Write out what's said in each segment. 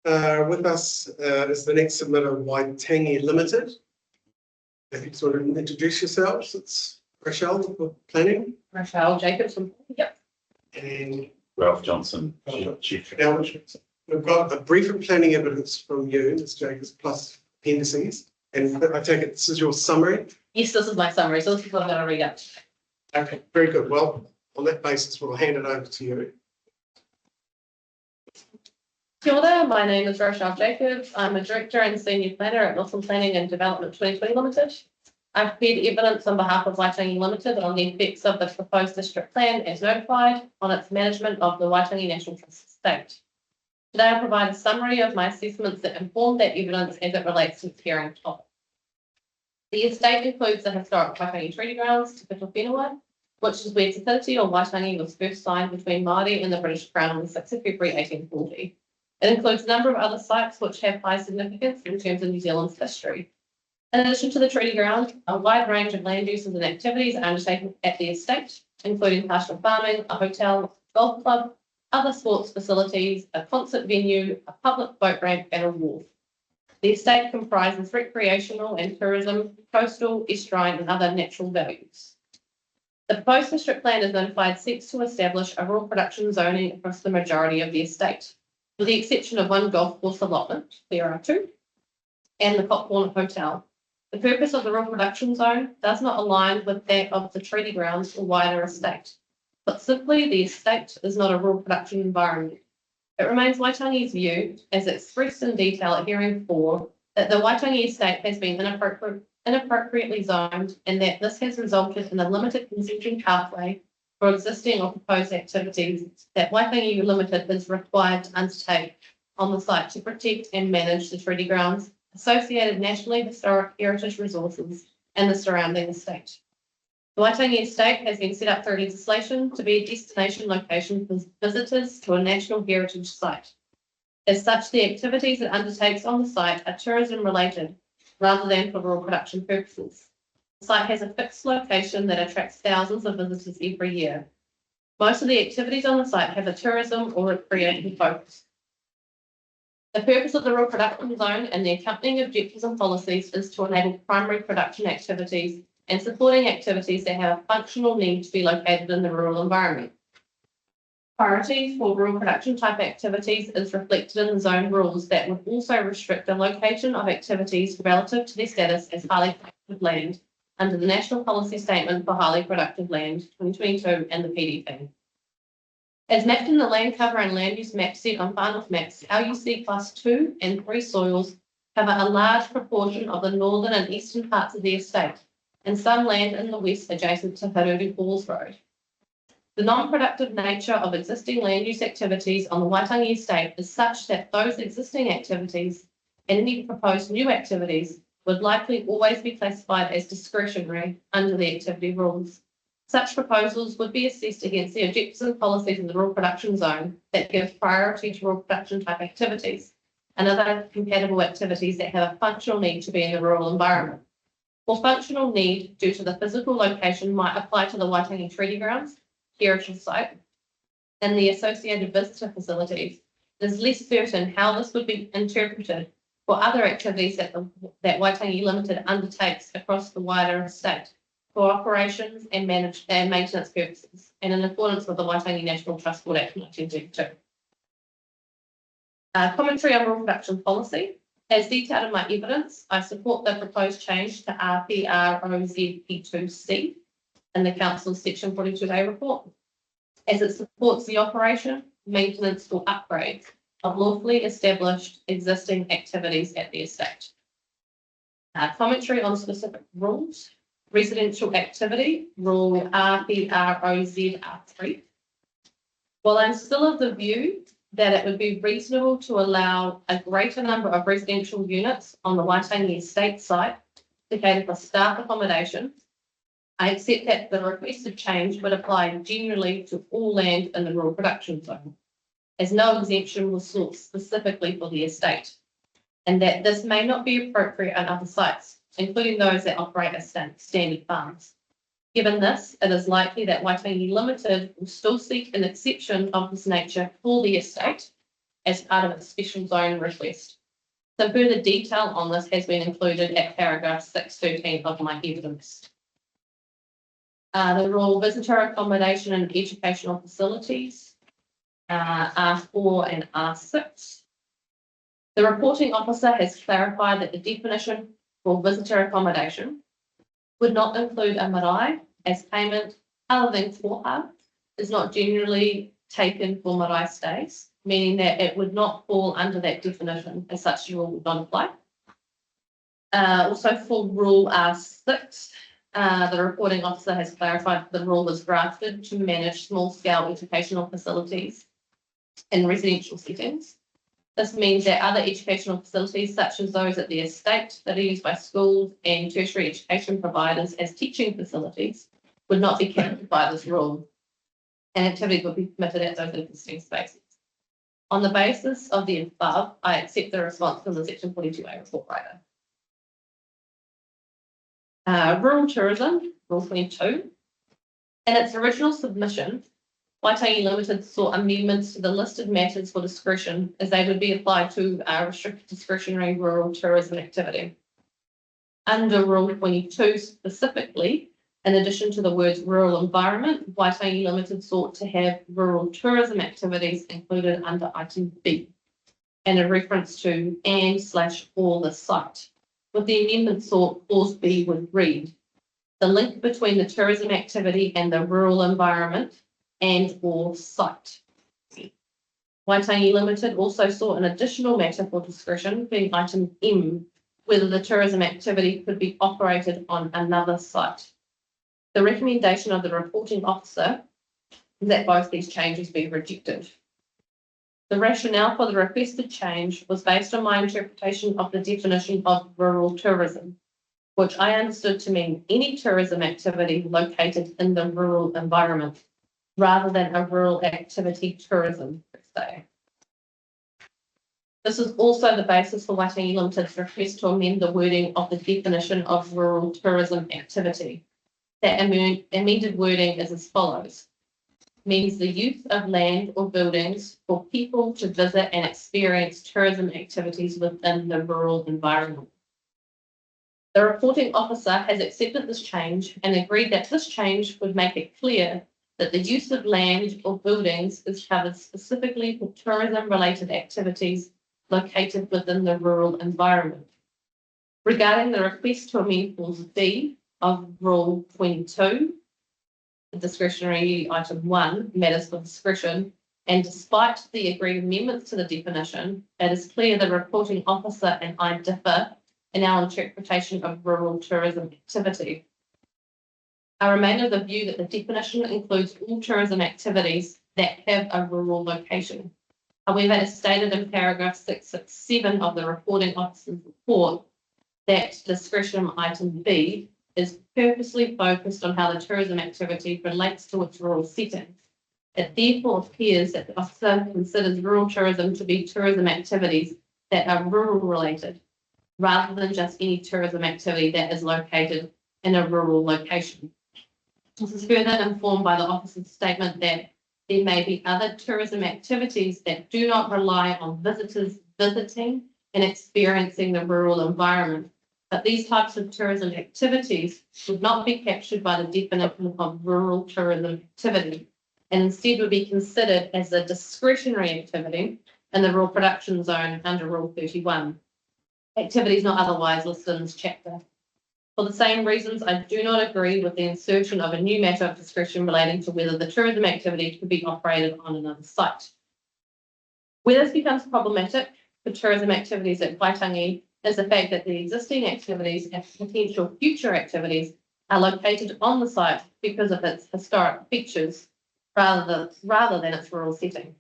With us is the next submitter, Waitangi Limited. If you sort of introduce yourselves, it's Rochelle for planning. Rochelle Jacobson. Yep. And Ralph Johnson, Chief. now we've got a brief of planning evidence from you, Ms. Jacobs, plus appendices. And I take it this is your summary? Yes, this is my summary. So this is what I'm going to read out. Okay, very good. Well, on that basis, we'll hand it over to you. Kia ora, my name is Rochelle Jacobs. I'm a Director and Senior Planner at Northern Planning and Development 2020 Limited. I've prepared evidence on behalf of Waitangi Limited on the effects of the proposed district plan as notified on its management of the Waitangi National Trust estate. Today I provide a summary of my assessments that inform that evidence as it relates to its hearing topic. The estate includes the historic Waitangi Treaty Grounds, Te Pito Whenua, which is where Te Tiriti or Waitangi was first signed between Māori and the British Crown on the 6th of February 1840. It includes a number of other sites which have high significance in terms of New Zealand's history. In addition to the treaty ground, a wide range of land uses and activities are undertaken at the estate, including pastoral farming, a hotel, golf club, other sports facilities, a concert venue, a public boat ramp, and a wharf. The estate comprises recreational and tourism, coastal, estuarine, and other natural values. The proposed district plan is notified seeks to establish a rural production zoning across the majority of the estate, with the exception of one golf course allotment, there are two, and the Copthorne Hotel. The purpose of the rural production zone does not align with that of the treaty grounds or wider estate. But simply, the estate is not a rural production environment. It remains Waitangi's view, as expressed in detail at hearing 4, that the Waitangi estate has been inappropriately zoned and that this has resulted in a limited consenting pathway for existing or proposed activities that Waitangi Limited is required to undertake on the site to protect and manage the treaty grounds, associated nationally historic heritage resources, and the surrounding estate. The Waitangi estate has been set up through legislation to be a destination location for visitors to a national heritage site. As such, the activities it undertakes on the site are tourism related rather than for rural production purposes. The site has a fixed location that attracts thousands of visitors every year. Most of the activities on the site have a tourism or recreation focus. The purpose of the rural production zone and the accompanying objectives and policies is to enable primary production activities and supporting activities that have a functional need to be located in the rural environment. Priority for rural production type activities is reflected in the zone rules that would also restrict the location of activities relative to their status as highly productive land under the National Policy Statement for Highly Productive Land 2022 and the PDP. As mapped in the land cover and land use map set on Far North Maps, LUC Class 2 and 3 soils cover a large proportion of the northern and eastern parts of the estate, and some land in the west adjacent to Haruru Falls Road. The non-productive nature of existing land use activities on the Waitangi estate is such that those existing activities and any proposed new activities would likely always be classified as discretionary under the activity rules. Such proposals would be assessed against the objectives and policies of the rural production zone that give priority to rural production type activities and other compatible activities that have a functional need to be in the rural environment. For functional need due to the physical location might apply to the Waitangi Treaty Grounds, heritage site, and the associated visitor facilities. It is less certain how this would be interpreted for other activities that Waitangi Limited undertakes across the wider estate for operations and maintenance purposes, and in accordance with the Waitangi National Trust Board Act 1932. Commentary on rural production policy. As detailed in my evidence, I support the proposed change to RPROZP2C in the Council's Section 42A report, as it supports the operation, maintenance, or upgrades of lawfully established existing activities at the estate. Commentary on specific rules. Residential activity, rule RPROZR3. While I'm still of the view that it would be reasonable to allow a greater number of residential units on the Waitangi estate site to cater for staff accommodation, I accept that the requested change would apply generally to all land in the rural production zone, as no exemption was sought specifically for the estate, and that this may not be appropriate on other sites, including those that operate as standard farms. Given this, it is likely that Waitangi Limited will still seek an exception of this nature for the estate as part of its special zone request. Some further detail on this has been included at paragraph 613 of my evidence. The rural visitor accommodation and educational facilities, R4 and R6. The reporting officer has clarified that the definition for visitor accommodation would not include a marae, as payment other than koha is not generally taken for marae stays, meaning that it would not fall under that definition, as such the rule would not apply. Also for rule R6, the reporting officer has clarified that the rule was drafted to manage small-scale educational facilities in residential settings. This means that other educational facilities, such as those at the estate that are used by schools and tertiary education providers as teaching facilities, would not be counted by this rule, and activities would be permitted at those existing spaces. On the basis of the above, I accept the response from the Section 42A report writer. Rural tourism, Rule 22. In its original submission, Waitangi Limited sought amendments to the listed matters for discretion as they would be applied to restricted discretionary rural tourism activity. Under Rule 22 specifically, in addition to the words rural environment, Waitangi Limited sought to have rural tourism activities included under item B and a reference to and/or the site. With the amendment sought, clause B would read, the link between the tourism activity and the rural environment and or site. Waitangi Limited also sought an additional matter for discretion, being item M, whether the tourism activity could be operated on another site. The recommendation of the reporting officer is that both these changes be rejected. The rationale for the requested change was based on my interpretation of the definition of rural tourism, which I understood to mean any tourism activity located in the rural environment, rather than a rural activity tourism per se. This is also the basis for Waitangi Limited's request to amend the wording of the definition of rural tourism activity. That amended wording is as follows. Means the use of land or buildings for people to visit and experience tourism activities within the rural environment. The reporting officer has accepted this change and agreed that this change would make it clear that the use of land or buildings is covered specifically for tourism-related activities located within the rural environment. Regarding the request to amend clause B of Rule 22, the discretionary item 1, matters for discretion, and despite the agreed amendments to the definition, it is clear the reporting officer and I differ in our interpretation of rural tourism activity. I remain of the view that the definition includes all tourism activities that have a rural location. However, as stated in paragraph 667 of the reporting officer's report, that discretion item B is purposely focused on how the tourism activity relates to its rural setting. It therefore appears that the officer considers rural tourism to be tourism activities that are rural related, rather than just any tourism activity that is located in a rural location. This is further informed by the officer's statement that there may be other tourism activities that do not rely on visitors visiting and experiencing the rural environment, but these types of tourism activities would not be captured by the definition of rural tourism activity, and instead would be considered as a discretionary activity in the rural production zone under Rule 31. Activities not otherwise listed in this chapter. For the same reasons, I do not agree with the insertion of a new matter of discretion relating to whether the tourism activity could be operated on another site. Where this becomes problematic for tourism activities at Waitangi is the fact that the existing activities and potential future activities are located on the site because of its historic features rather than its rural setting.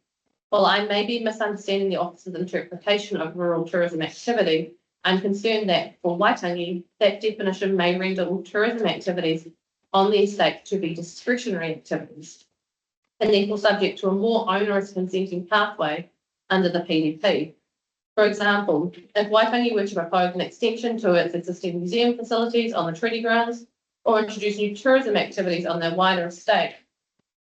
While I may be misunderstanding the officer's interpretation of rural tourism activity, I'm concerned that for Waitangi, that definition may render all tourism activities on the estate to be discretionary activities, and therefore subject to a more onerous consenting pathway under the PDP. For example, if Waitangi were to propose an extension to its existing museum facilities on the treaty grounds, or introduce new tourism activities on their wider estate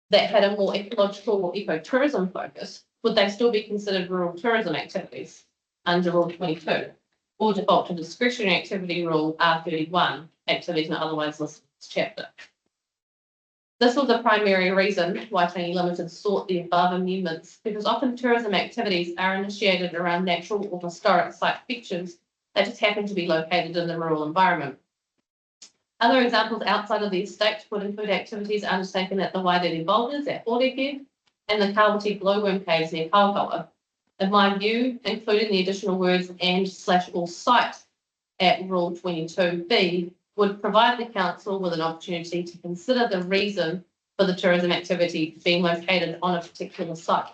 that had a more ecological or ecotourism focus, would they still be considered rural tourism activities under Rule 22? Or default to discretionary activity rule R31, activities not otherwise listed in this chapter? This was the primary reason Waitangi Limited sought the above amendments, because often tourism activities are initiated around natural or historic site features that just happen to be located in the rural environment. Other examples outside of the estate would include activities undertaken at the Wairere Boulders at Paihia and the Kawati glowworm caves near Kaikoura. In my view, including the additional words and/or site at Rule 22B would provide the council with an opportunity to consider the reason for the tourism activity being located on a particular site.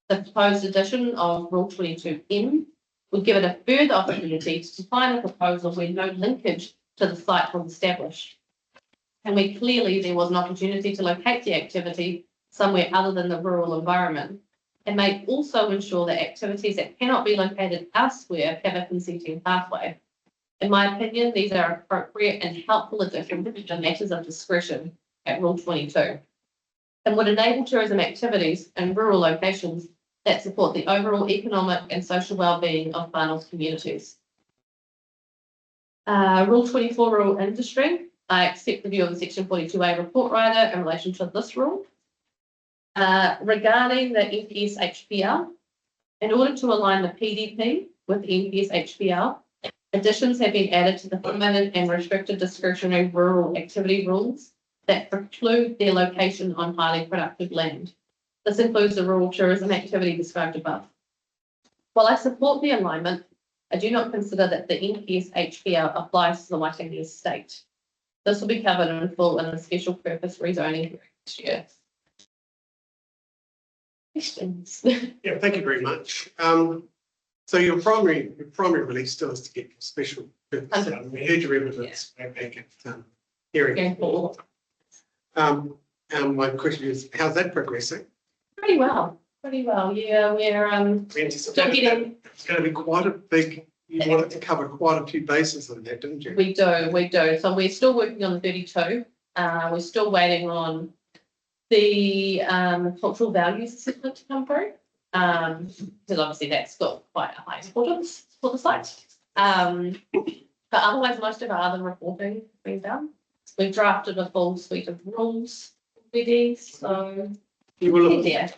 The proposed addition of Rule 22M would give it a further opportunity to define a proposal where no linkage to the site was established, and where clearly there was an opportunity to locate the activity somewhere other than the rural environment. It may also ensure that activities that cannot be located elsewhere have a consenting pathway. In my opinion, these are appropriate and helpful additions to matters of discretion at Rule 22 and would enable tourism activities in rural locations that support the overall economic and social well-being of whānau communities. Rule 24, Rural Industry. I accept the view of the Section 42A report writer in relation to this rule. Regarding the NPS HPL, in order to align the PDP with the NPS HPL, additions have been added to the permitted and restricted discretionary rural activity rules that preclude their location on highly productive land. This includes the rural tourism activity described above. While I support the alignment, I do not consider that the NPS HPL applies to the Waitangi estate. This will be covered in full in a special purpose rezoning next year. Questions? Yeah, thank you very much. So your primary release still is to get your special purpose. We heard your evidence back at hearing. My question is, how's that progressing? Pretty well. Yeah, we're still getting. It's going to be quite a big. You wanted to cover quite a few bases on that, didn't you? We do. So we're still working on the 32. We're still waiting on the cultural values assessment to come through. Because obviously that's got quite a high importance for the site. But otherwise, most of our other reporting has been done. We've drafted a full suite of rules already, so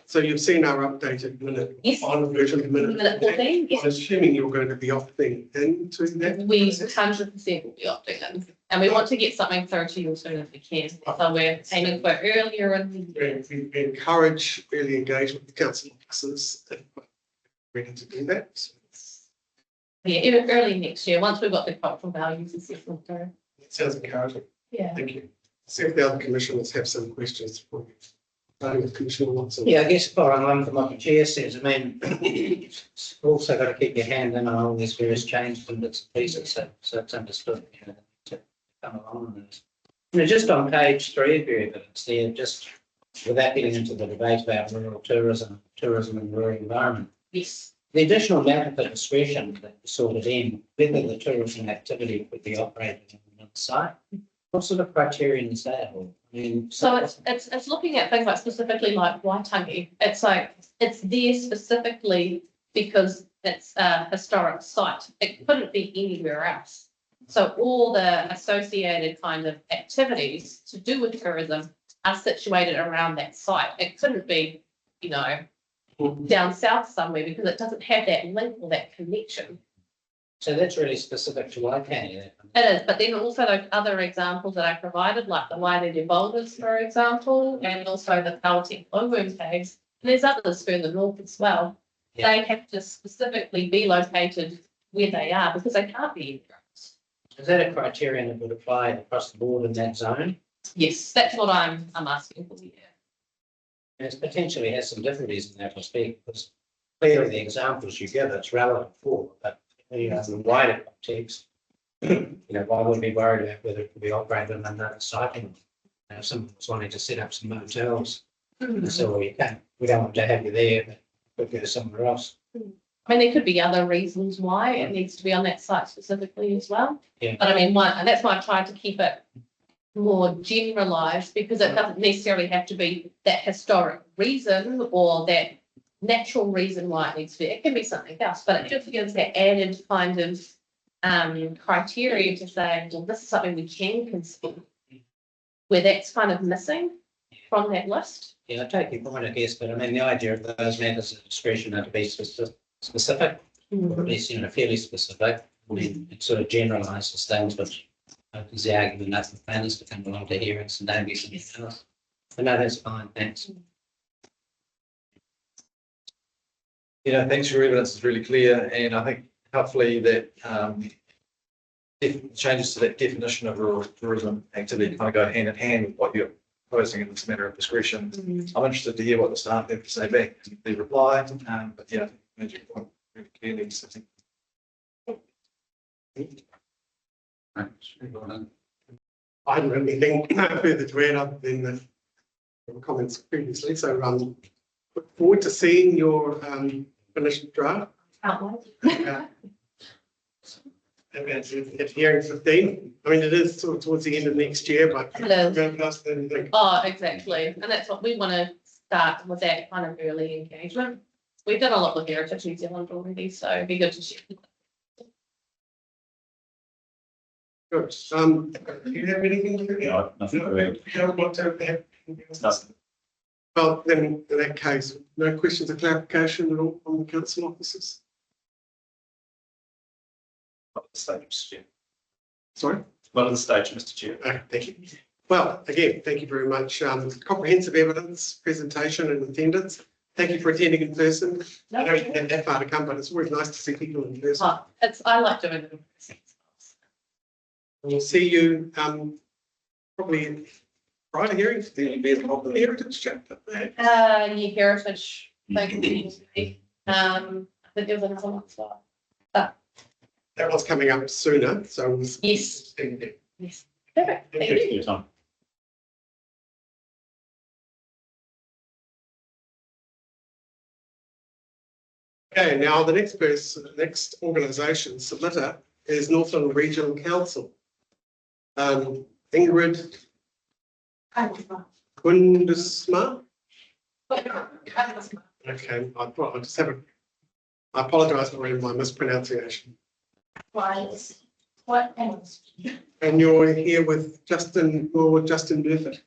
so you've seen our updated minute on version of minute 14. Yes. I'm assuming you're going to be opting into that. We 100% will be opting in, and we want to get something through to you as soon as we can. So we're aiming for earlier in the year. We encourage early engagement with council officers if we're ready to do that. So yeah, even early next year, once we've got the cultural values assessment through. it sounds encouraging. Yeah. Thank you. See if the other commissioners have some questions for you. Starting with Commissioner Watson. Yeah, I guess following on from what the chair says, I mean, you've also got to keep your hand in on all these various changes and bits and pieces, so it's understood, you know, to come along with this. You know, just on page 3 of your evidence there, just without getting into the debate about rural tourism and rural environment. Yes. The additional matter for discretion that you sorted in, whether the tourism activity could be operated on the site, what sort of criterion is that? I mean, So it's looking at things like specifically like Waitangi. It's like it's there specifically because it's a historic site. It couldn't be anywhere else. So all the associated kind of activities to do with tourism are situated around that site. It couldn't be, you know, down south somewhere because it doesn't have that link or that connection. so that's really specific to Waitangi. It is, but then also those other examples that I provided, like the Wairere Boulders, for example, and also the Kawati glowworm caves. And there's others further north as well. Yeah. They have to specifically be located where they are because they can't be anywhere else. Is that a criterion that would apply across the board in that zone? Yes, that's what I'm asking for. Yeah. And it potentially has some difficulties in that respect because clearly the examples you give it's relevant for, but you know, in the wider context, you know, why would we be worried about whether it could be operated on another site? You know, if someone was wanting to set up some motels, so well, you can't, we don't want to have you there, but we'll go somewhere else. I mean, there could be other reasons why it needs to be on that site specifically as well. Yeah. But I mean, and that's why I tried to keep it more generalised because it doesn't necessarily have to be that historic reason or that natural reason why it needs to be. It can be something else, but it just gives that added kind of criteria to say, well, this is something we can consider, where that's kind of missing from that list. Yeah, I take your point, I guess, but I mean, the idea of those matters of discretion are to be specific, or at least, fairly specific. I mean, it sort of generalises things, which is the argument that the planners to come along to hearings and don't be something else. But no, that's fine, thanks. Thanks for your evidence. It's really clear, and I think hopefully that changes to that definition of rural tourism activity kind of go hand in hand with what you're proposing in this matter of discretion. I'm interested to hear what the staff have to say back to the reply, but yeah, I made your point really clearly. So I hadn't really anything further to add other than the comments previously, so look forward to seeing your finished draft. Outline. At hearing 15. I mean, it is sort of towards the end of next year, but It is. don't ask anything. Oh, exactly. And that's what we want to start with, that kind of early engagement. We've done a lot with Heritage New Zealand already, so it'd be good to share. Good. Do you have anything? Yeah, nothing to add. You don't want to have anything else? Nothing. Well, then in that case, no questions or clarification at all from the council officers? Not at the stage, Mr. Chair. Sorry? Not at the stage, Mr. Chair. Okay, thank you. Well, again, thank you very much. Comprehensive evidence, presentation and attendance. Thank you for attending in person. I know you had that far to come, but it's always nice to see people in person. Oh, I like doing it. We'll see you probably Friday hearing. There'll be a the heritage chapter. New Heritage. Thank you. I think there was another one as well. That one's coming up sooner, so we'll Yes. see. Yes. Perfect. Thank Thanks for you. your time. Okay, now the next person, the next organisation submitter is Northland Regional Council. Ingrid Kundesma. Okay, I just have I apologise for my mispronunciation. What else? And you're here with Justin Murphy.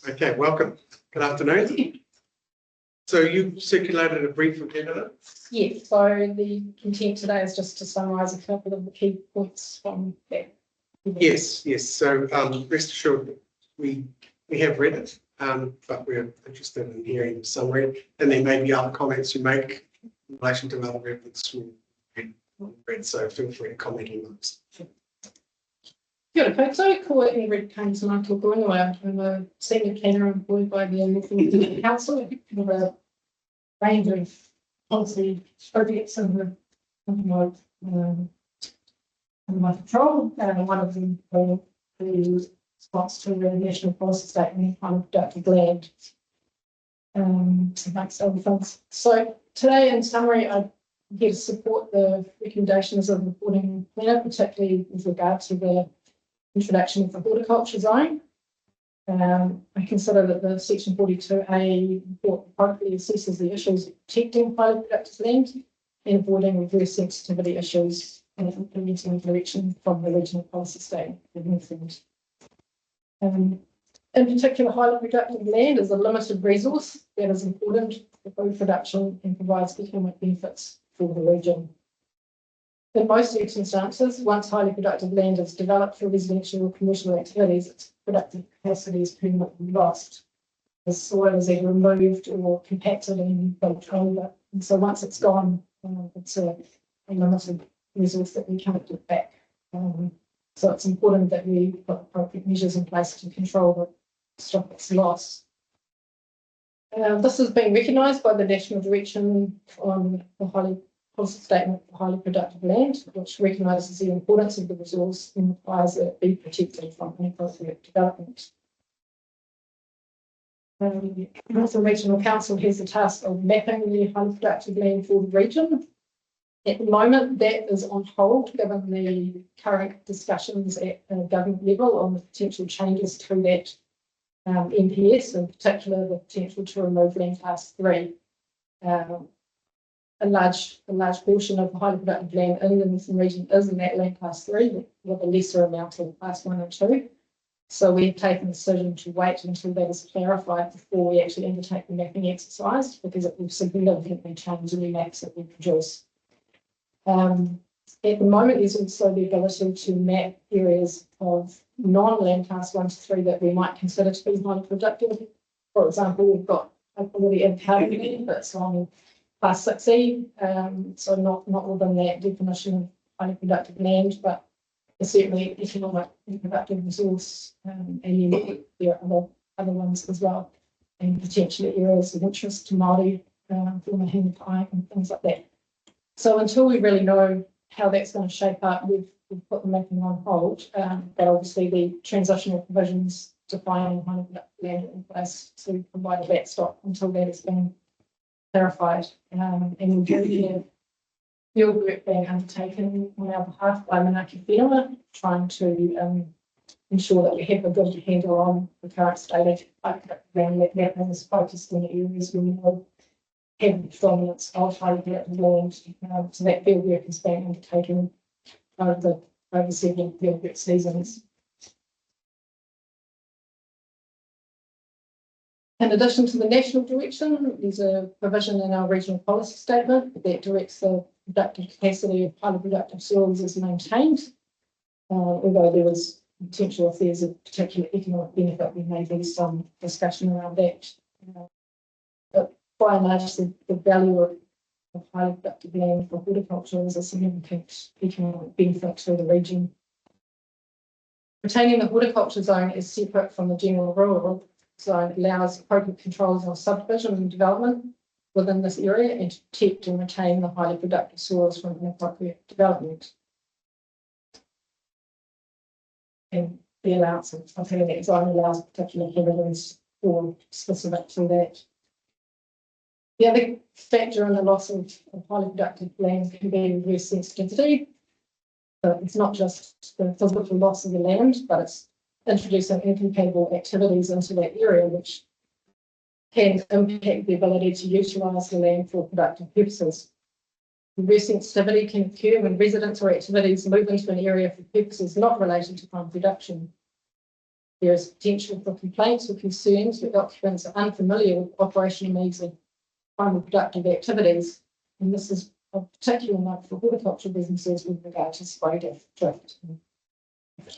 Okay, welcome. Good afternoon. So you circulated a brief of evidence. Yes, so the content today is just to summarise a couple of the key points from that. Yes. So rest assured, we have read it, but we're interested in hearing the summary, and there may be other comments you make in relation to other evidence we read. So feel free to comment on those. Kia ora koutou, ko Ingrid Kames Mātua Koinua. I'm a senior planner employed by the Northland Council with a range of policy projects under my control. One of them being the response to the National Policy Statement on Productive Land, amongst other things. So today, in summary, I'm here to support the recommendations of the reporting planner, particularly with regard to the introduction of the horticulture zone. I consider that the section 42A report appropriately assesses the issues of protecting highly productive land and avoiding reverse sensitivity issues and implementing direction from the regional policy statement. In particular, highly productive land is a limited resource that is important for food production and provides economic benefits for the region. In most circumstances, once highly productive land is developed for residential or commercial activities, its productive capacity is permanently lost. The soil is either removed or compacted and built over. And so once it's gone, it's a limited resource that we can't get back. So it's important that we put appropriate measures in place to control the stop its loss. This has been recognised by the National Direction on the Policy Statement for Highly Productive Land, which recognises the importance of the resource and requires that it be protected from inappropriate development. Northland Regional Council has the task of mapping the highly productive land for the region. At the moment, that is on hold given the current discussions at government level on the potential changes to that NPS, in particular the potential to remove Land Class 3. a large portion of the highly productive land in the Northern region is in that land class 3 with a lesser amount in class 1 and 2. So we've taken the decision to wait until that is clarified before we actually undertake the mapping exercise, because it will significantly change the maps that we produce. At the moment, there's also the ability to map areas of non-land class 1 to 3 that we might consider to be highly productive. For example, we've got already in Paihia that's on class 6E, so not within that definition of highly productive land, but it's certainly economic and productive resource, and then there are other ones as well, and potentially areas of interest to Māori, former Hinipai and things like that. So until we really know how that's going to shape up, we've put the mapping on hold, but obviously the transitional provisions defining highly productive land in place to provide a backstop until that has been clarified. And we do have field work being undertaken on our behalf by Manaki Whenua, trying to ensure that we have a good handle on the current state of land that is focused in the areas where we know have dominance of highly productive land. So that field work is being undertaken over several field work seasons. In addition to the national direction, there's a provision in our regional policy statement that directs the productive capacity of highly productive soils is maintained. Although there is potential, if there's a particular economic benefit, there may be some discussion around that. But by and large, the value of highly productive land for horticulture is a significant economic benefit to the region. Retaining the horticulture zone is separate from the general rural zone allows appropriate controls on subdivision and development within this area and to protect and retain the highly productive soils from inappropriate development. And the allowance of having that zone allows particular evidence for specific to that. The other factor in the loss of highly productive land can be reverse sensitivity. So it's not just the physical loss of the land, but it's introducing incompatible activities into that area, which can impact the ability to utilise the land for productive purposes. Reverse sensitivity can occur when residents or activities move into an area for purposes not related to farm production. There is potential for complaints or concerns where occupants are unfamiliar with operational needs of farm productive activities, and this is of particular note for horticulture businesses with regard to spray drift.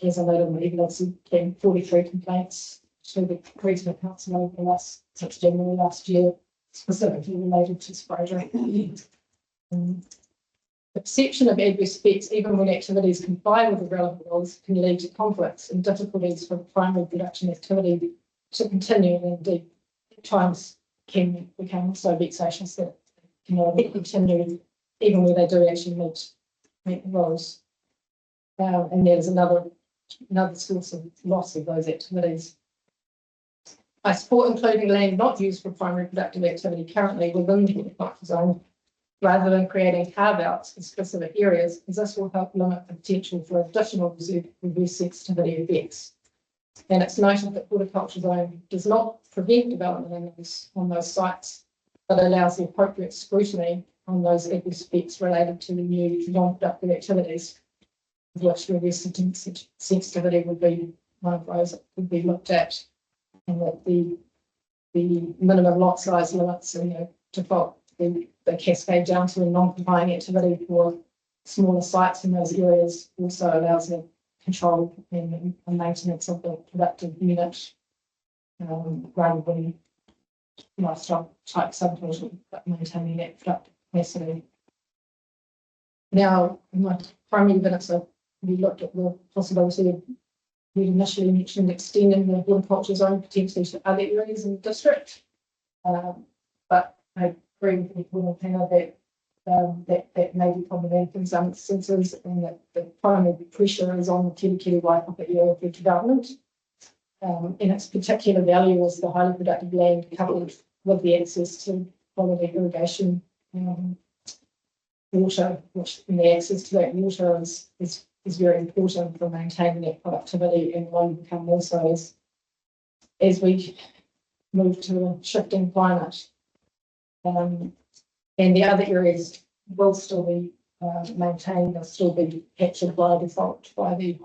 As I noted in the evidence, there have been 43 complaints to the regional council over the last, since January last year, specifically related to spray drift. The perception of adverse effects, even when activities comply with the relevant laws, can lead to conflicts and difficulties for primary production activity to continue, and indeed at times can become so vexatious that continue even where they do actually meet the laws. And there's another source of loss of those activities. I support including land not used for primary productive activity currently within the horticulture zone, rather than creating carve-outs in specific areas, as this will help limit the potential for additional reverse sensitivity effects. And it's noted that horticulture zone does not prevent development on those sites, but allows the appropriate scrutiny on those adverse effects related to the new non-productive activities, of which reverse sensitivity would be one of those that would be looked at, and that the minimum lot size limits and the default the cascade down to a non-complying activity for smaller sites in those areas also allows the control and maintenance of the productive unit, rather than lifestyle type subdivision, but maintaining that productive capacity. Now, in my primary evidence, we looked at the possibility of, we initially mentioned extending the horticulture zone potentially to other areas in the district, but I agree with the panel that may be problematic in some instances, and that the primary pressure is on the Kiri Waipapa area for development. And its particular value is the highly productive land coupled with the access to quality irrigation water, which the access to that water is very important for maintaining that productivity, and will become more so as we move to a shifting climate. And the other areas will still be maintained, they'll still be captured by default by the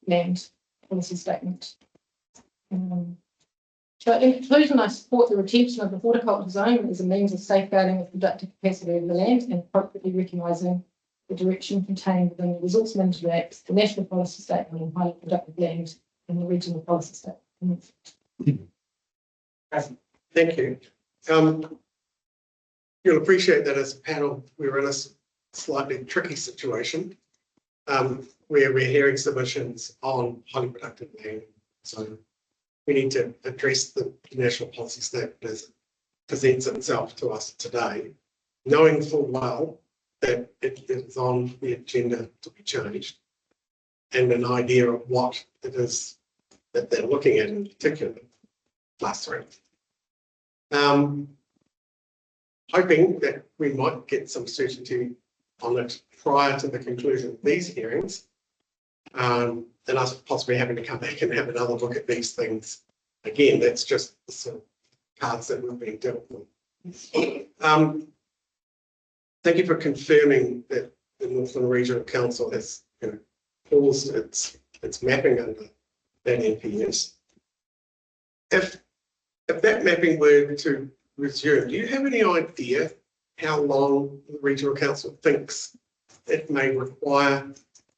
land policy statement. So in conclusion, I support the retention of the horticulture zone as a means of safeguarding the productive capacity of the land and appropriately recognising the direction contained within the Resource Management Act, the National Policy Statement on highly productive land, and the Regional Policy Statement. Thank you. You'll appreciate that as a panel, we're in a slightly tricky situation where we're hearing submissions on highly productive land. So we need to address the national policy statement as it presents itself to us today, knowing full well that it is on the agenda to be changed and an idea of what it is that they're looking at in particular. Last three. Hoping that we might get some certainty on it prior to the conclusion of these hearings, and us possibly having to come back and have another look at these things again. That's just the sort of cards that we've been dealt with. Thank you for confirming that the Northland Regional Council has paused its mapping under that NPS. If that mapping were to resume, do you have any idea how long the Regional Council thinks it may require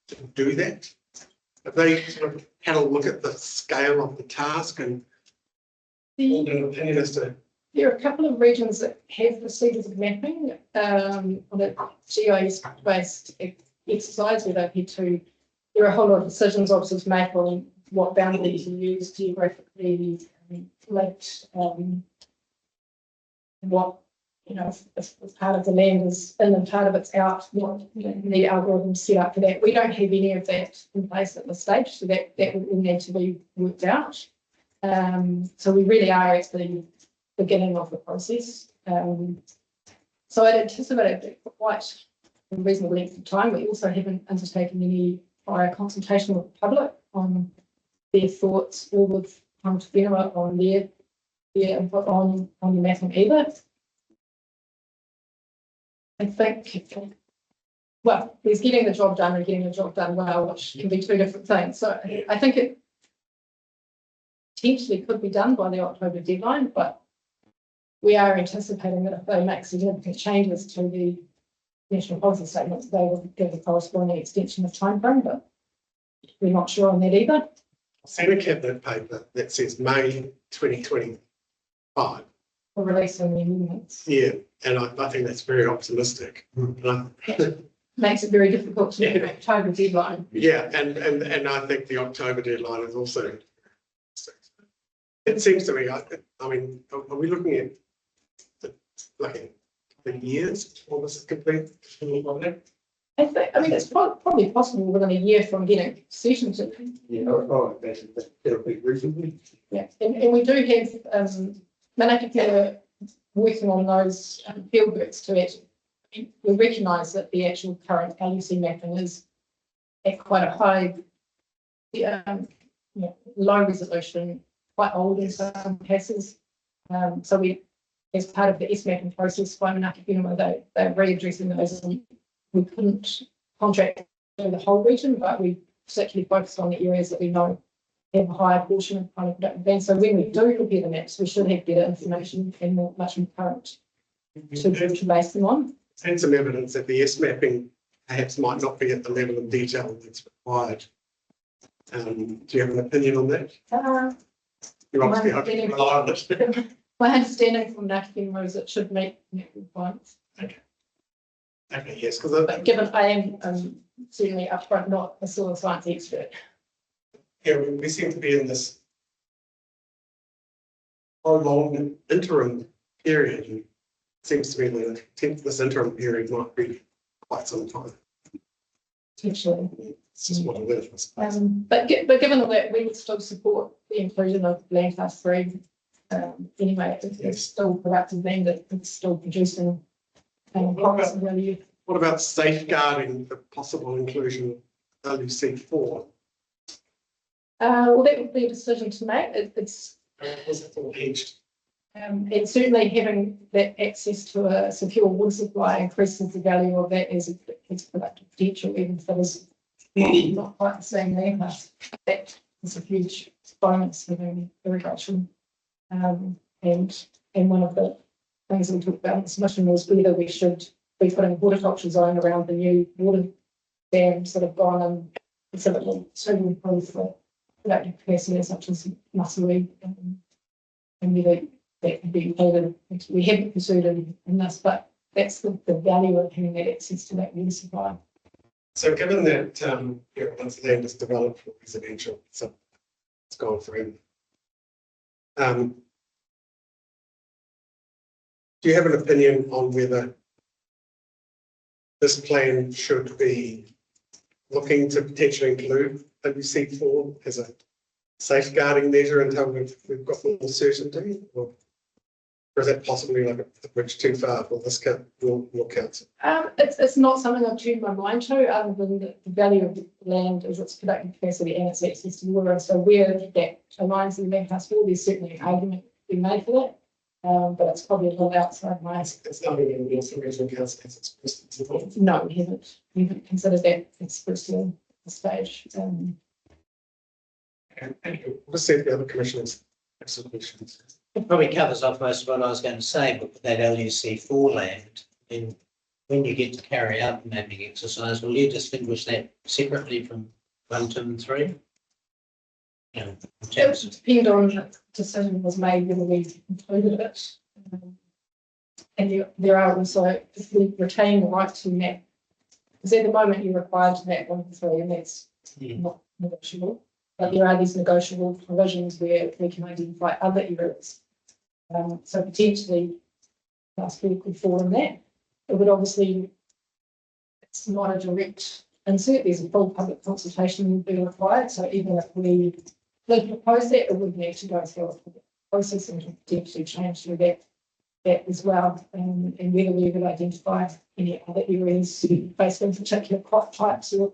to do that? Have they sort of had a look at the scale of the task and an opinion as to? There are a couple of regions that have proceeded with mapping on a GIS-based exercise where they've had to. There are a whole lot of decisions obviously to make on what boundaries you use geographically, linked, what if part of the land is in and part of it's out, what the algorithm set up for that. We don't have any of that in place at this stage, so that would all need to be worked out. So we really are at the beginning of the process. So I'd anticipate it quite a reasonable length of time. We also haven't undertaken any prior consultation with the public on their thoughts or with Whenua on their input on the mapping either. I think, well, there's getting the job done and getting the job done well, which can be two different things. So I think it potentially could be done by the October deadline, but we are anticipating that if they make significant changes to the national policy statements, they will give a corresponding extension of timeframe, but we're not sure on that either. I've seen a cabinet paper that says May 2025. For releasing the amendments. Yeah, and I think that's very optimistic. Makes it very difficult to meet the October deadline. Yeah, and I think the October deadline is also. It seems to me, I mean, are we looking at the years before this is complete? I mean, it's probably possible within a year from getting certainty. That'll be reasonably. Yeah, and we do have Manakapia working on those field works to actually. We recognise that the actual current LUC mapping is at quite a high, low resolution, quite old in some cases. So we, as part of the S-mapping process by Manakapia, they're readdressing those. And we couldn't contract the whole region, but we particularly focused on the areas that we know have a higher portion of highly productive land. So when we do prepare the maps, we should have better information and much more current to base them on. And some evidence that the S mapping perhaps might not be at the level of detail that's required. Do you have an opinion on that? You're obviously hoping to rely on it. My understanding from Nakapima is it should meet requirements. Okay, yes, because But given I am certainly upfront not a soil science expert. yeah, we seem to be in this prolonged interim period. And it seems to me that this interim period might be quite some time. Potentially. It's just what it is, I suppose. But given all that, we would still support the inclusion of land class 3. Anyway, it's still productive land that it's still producing crops and value. What about safeguarding the possible inclusion of LUC4? Well, that would be a decision to make. It's Was it all hedged? And certainly having that access to a secure water supply increases the value of that as its productive potential, even if it is not quite the same land mass. That is a huge bonus having irrigation. And one of the things we talked about in the submission was whether we should be putting a horticulture zone around the new water dams that have gone and specifically to improve the productive capacity such as musclery and whether that could be included. We haven't pursued in this, but that's the value of having that access to that water supply. So given that once land is developed for residential, so it's gone forever. Do you have an opinion on whether this plan should be looking to potentially include WC4 as a safeguarding measure until we've got more certainty, or is that possibly like a bridge too far for this your council? It's not something I've tuned my mind to, other than the value of the land is its productive capacity and its access to water. So where that aligns in the land class 4, there's certainly an argument to be made for that. But it's probably a little outside my. It's not even the regional council as it's supposed to. No, we haven't considered that expressly at this stage. Thank you. We'll see if the other commissioners have some questions. It probably covers off most of what I was going to say, but with that LUC4 land, then when you get to carry out the mapping exercise, will you distinguish that separately from 1, 2, and 3? You know, in terms It of, depends on the decision was made whether we included it. And there are also, if we retain the right to map, because at the moment you're required to map 1 and 3, and that's not negotiable. But there are these negotiable provisions where we can identify other areas. So potentially, last week could fall in that. It would obviously, it's not a direct insert. There's a full public consultation would be required. So even if we propose that, it would need to go through a process and potentially change through that as well. And whether we would identify any other areas based on particular crop types, or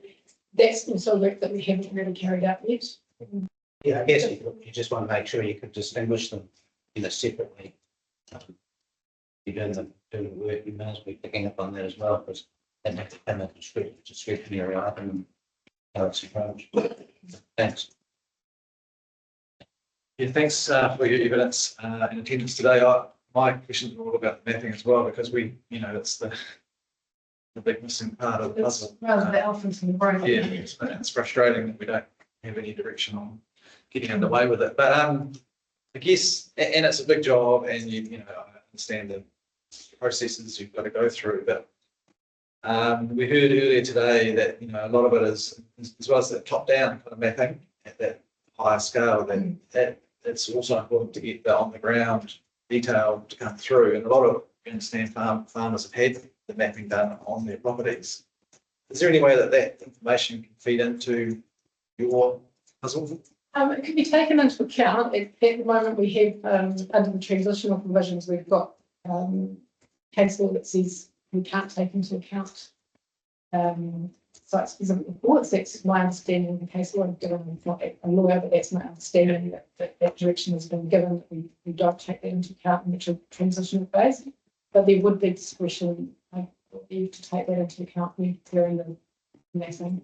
that's also work that we haven't really carried out yet. yeah, I guess you just want to make sure you could distinguish them, separately. You're doing the work, you may as well be picking up on that as well, because they have to come up to discretionary item and how it's approached. Thanks. Yeah, thanks for your evidence and attendance today. My questions were all about the mapping as well, because it's the big missing part of the It's puzzle. rather the elephant in the room. Yeah, it's frustrating that we don't have any direction on getting underway with it. But I guess, and it's a big job, and I understand the processes you've got to go through. But we heard earlier today that a lot of it is, as well as the top-down kind of mapping at that higher scale, that it's also important to get the on-the-ground detail to come through. And a lot of, farmers have had the mapping done on their properties. Is there any way that information can feed into your puzzle? It could be taken into account. At the moment, we have under the transitional provisions, we've got case law that says we can't take into account site-specific reports. That's my understanding of the case law. I'm not a lawyer, but that's my understanding that direction has been given, that we don't take that into account in the transitional phase. But there would be discretion, I believe, to take that into account when clearing the mapping.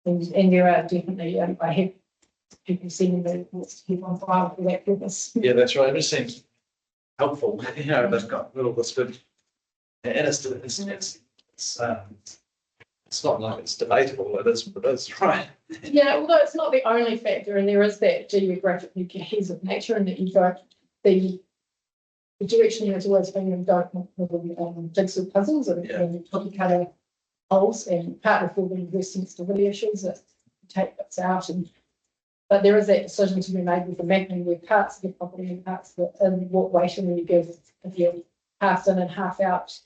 And there are definitely, I have people sending the reports to keep on file for that purpose. Yeah, that's right. It just seems helpful. They've got little whispered, and it's not like it's debatable. It is right. Yeah, although it's not the only factor, and there is that geographically cohesive nature, and that you don't the direction has always been you don't want little jigsaw puzzles and cookie cutter holes, and partly for the reverse sensitivity issues that take bits out, but there is that decision to be made with the mapping where parts of the property and parts of and what weighting will you give if you're half in and half out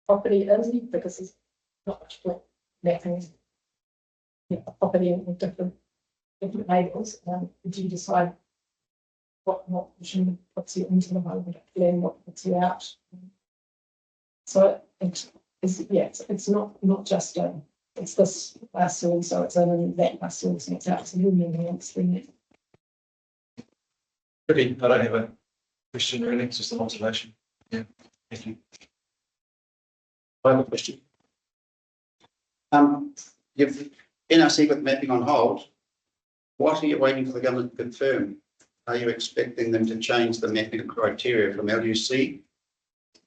property in, because there's not much point mapping property in different labels. Do you decide what portion puts you into the home and what puts you out? So it's not just it's this last soil, so it's in and that last soil, so it's out. So you're moving on to Pretty. I don't have a question really, it's just an observation. Yeah, thank you. I have a question. You've NRC with mapping on hold. What are you waiting for the government to confirm? Are you expecting them to change the mapping criteria from LUC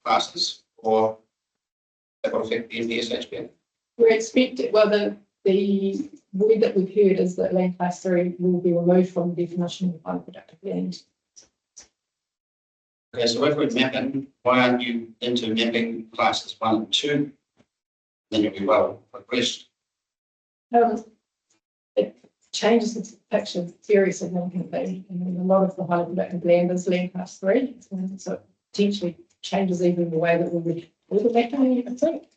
classes, or that will affect the NPSHP? We're expecting, well, the word that we've heard is that land class 3 will be removed from the definition of unproductive land. Okay, so if we're mapping, why aren't you into mapping classes 1 and 2? Then you'll be well progressed. It changes the picture very significantly. And a lot of the highly productive land is land class 3, and so it potentially changes even the way that we would do the mapping, I think.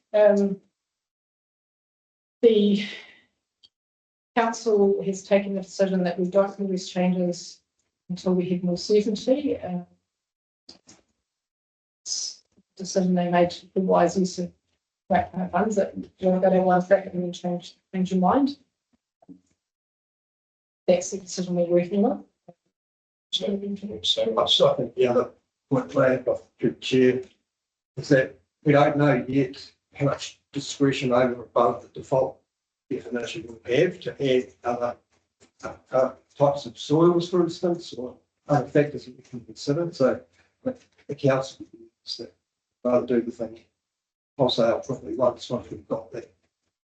The council has taken the decision that we don't release changes until we have more certainty. Decision they made to be wise use of funds that you're going to want to and then change your mind. That's the decision we're working on. So I think the other point made by the chair is that we don't know yet how much discretion over and above the default definition we'll have to add other types of soils, for instance, or other factors that we can consider. So the council that rather do the thing wholesale properly once we've got that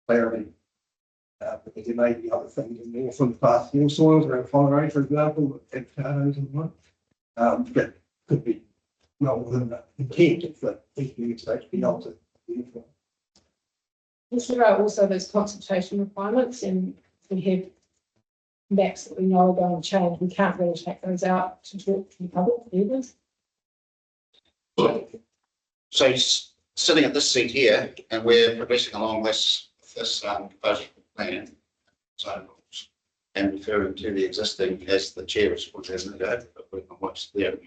clarity. Because there may be other things in there from the past new soils around Whangarei, for example, avocados and what. That could be well within the intent of the FNDC altered. Yes, there are also those consultation requirements, and we have maps that we know are going to change. We can't really take those out to talk to the public either. So sitting at this seat here, and we're progressing along this budget plan, so and referring to the existing, as the chair was put as ago, but we can watch there.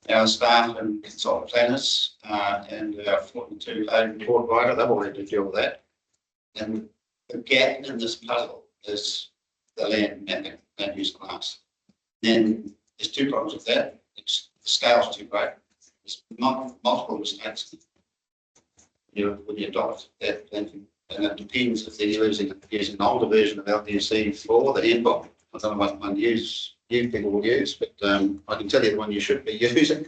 Our staff and consultant planners and our 42 report writer, they've already deal with that. And the gap in this puzzle is the land mapping, land use class. Then there's two problems with that. It's the scale's too great. There's multiple mistakes. When you adopt that, and it depends if they're using an older version of LDC for the handbook. I don't know what one you people will use, but I can tell you the one you should be using.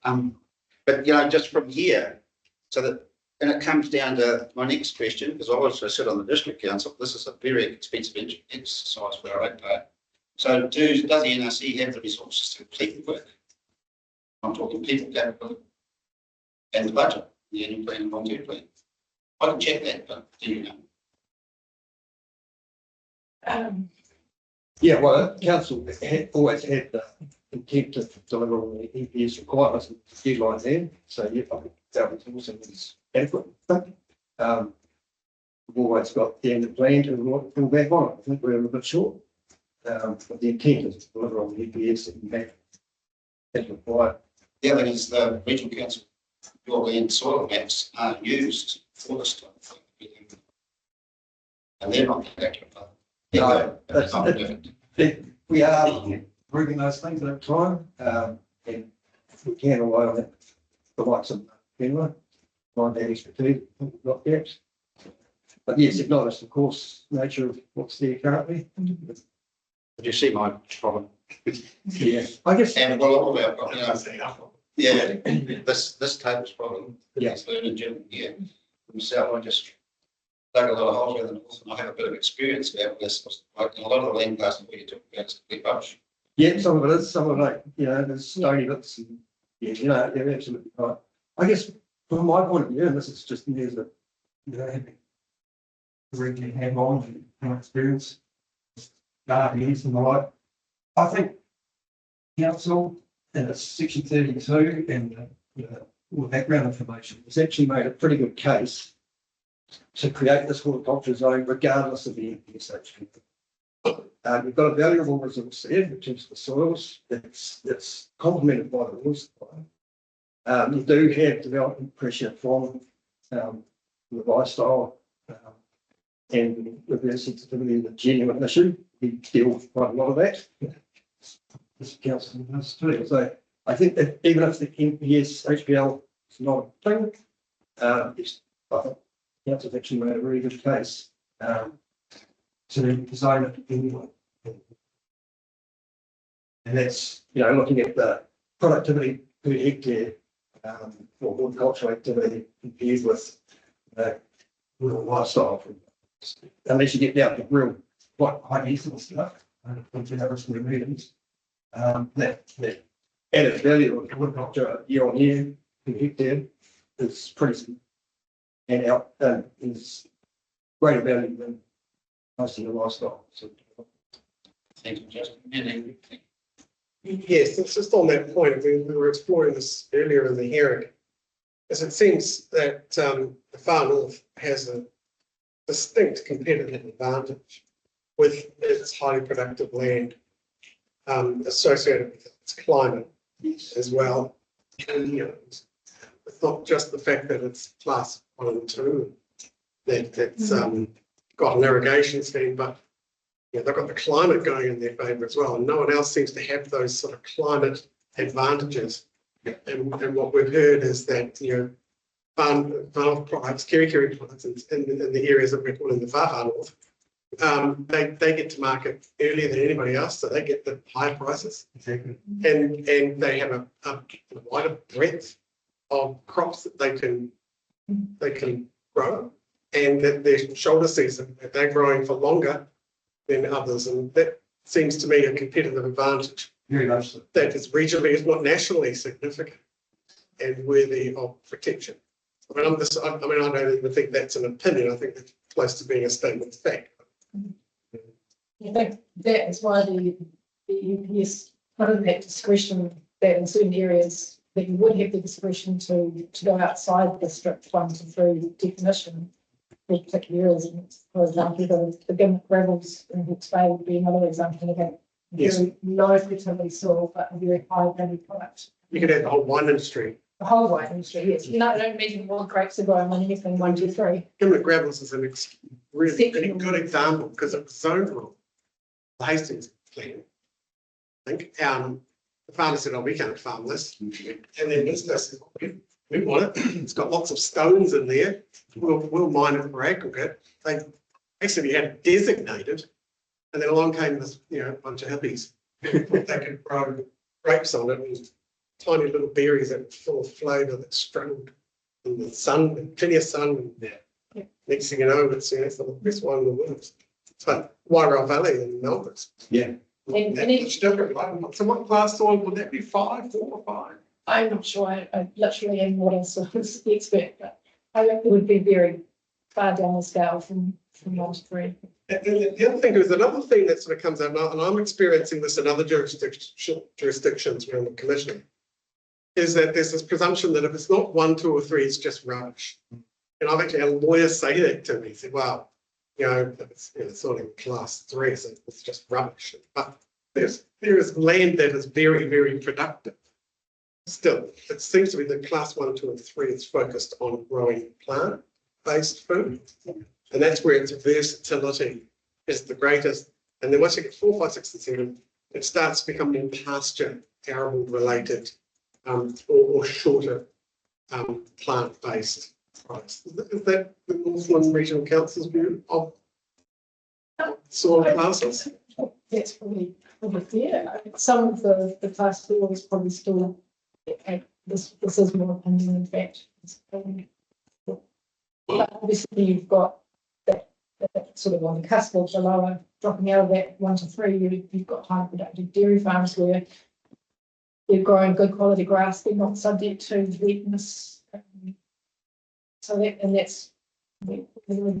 But just from here, so that, and it comes down to my next question, because I also sit on the district council. This is a very expensive exercise for our ratepayer. So does the NRC have the resources to complete the work? I'm talking people capital and the budget, the annual plan and long-term plan. I can check that, but do you know? Yeah, well, council always had the intent to deliver on the EPS requirements and deadlines then. So yeah, I think that was also adequate. We've always got the end of plan to fall back on it. I think we're a bit short. But the intent is to deliver on the EPS and have as required. The other thing is the regional council, your land soil maps are used for this type of thing. And they're not accurate. No, that's not different. We are improving those things over time, and if we can rely on that, the likes of Penrith, find that expertise, not gaps. But yes, acknowledge the course nature of what's there currently. Did you see my problem? Yeah, I guess. And well, all of our problem, yeah, this table's problem. Yeah. It's learning Jim here. Myself, I just dug a lot of holes around the north, and I have a bit of experience about this. Like a lot of the land classes where you took about complete rubbish. Yeah, some of it is, some of it, there's stony bits. And, yeah, you're absolutely right. I guess from my point of view, and this is just me as a, really have on experience, years and the like. I think council in its section 32 and all the background information has actually made a pretty good case to create this horticulture zone regardless of the NPSHP. You've got a valuable resource there in terms of the soils. It's complemented by the water supply. You do have development pressure from the lifestyle and reverse sensitivity is a genuine issue. We deal with quite a lot of that. This council does too. So I think that even if the NPS HPL is not a thing, I think council's actually made a really good case to design it anyway. And that's, looking at the productivity per hectare for horticultural activity compared with rural lifestyle. Unless you get down to real quite high diesel stuff, meetings, that added value of horticulture year on year per hectare is pretty and out is greater value than most of the lifestyle. So, Thank you, Justin. Yes, it's just on that point. We were exploring this earlier in the hearing. As it seems that the far north has a distinct competitive advantage with its highly productive land associated with its climate as well. And it's not just the fact that it's class 1 and 2 that it's got an irrigation scheme, but they've got the climate going in their favour as well, and no one else seems to have those sort of climate advantages. And what we've heard is that farm products, kiri products in the areas that we're calling the far north, they get to market earlier than anybody else, so they get the high prices. exactly. And they have a wider breadth of crops that they can grow, and that their shoulder season, that they're growing for longer than others, and that seems to me a competitive advantage Very much so. that is regionally, if not nationally, significant and worthy of protection. I don't even think that's an opinion. I think it's close to being a statement of fact. I think that is why the UPS put in that discretion that in certain areas that you would have the discretion to go outside the strict 1 to 3 definition for particular areas. And for example, the gimmick gravels in Hawke's Bay would be another example of that. Yes. Very low fertility soil, but a very high value product. You could have the whole wine industry. The whole wine industry, yes. I don't mean what grapes are growing on anything 1 to 3. Gimlet Gravels is a really good example because it was zoned wrong. The Hastings plan, I think. The farmer said, "Oh, we can't farm this," and then this said, "We want it. It's got lots of stones in there. We'll mine it for aggregate." They basically had it designated, and then along came this, bunch of hippies who thought they could grow grapes on it, and tiny little berries that were full of flavour that struggled in the sun, plenty of sun. Yeah. Next thing you know, it's the best wine in the world. It's like Wairau Valley in Melbourne. Yeah. And It's different. So what class soil would that be? 5, 4 or 5? I'm not sure. I literally am not a sort of expert, but I think it would be very far down the scale from 1 to 3. And the other thing is another thing that sort of comes out, and I'm experiencing this in other jurisdictions where I'm a commissioner, is that there's this presumption that if it's not 1, 2 or 3, it's just rubbish. And I've actually had lawyers say that to me. Say, "Well, it's not in class 3, so it's just rubbish." But there is land that is very, very productive. Still, it seems to be that class 1, 2, and 3 is focused on growing plant-based food, and that's where its versatility is the greatest. And then once you get 4, 5, 6, and 7, it starts to become more pasture, arable related, or shorter plant-based products. Is that the Northland Regional Council's view of soil classes? That's probably fair. Some of the class 4 is probably still, this is more opinion in fact. But obviously you've got that sort of on the cusp of the lower, dropping out of that 1 to 3, you've got high productive dairy farms where they're growing good quality grass, they're not subject to wetness. That's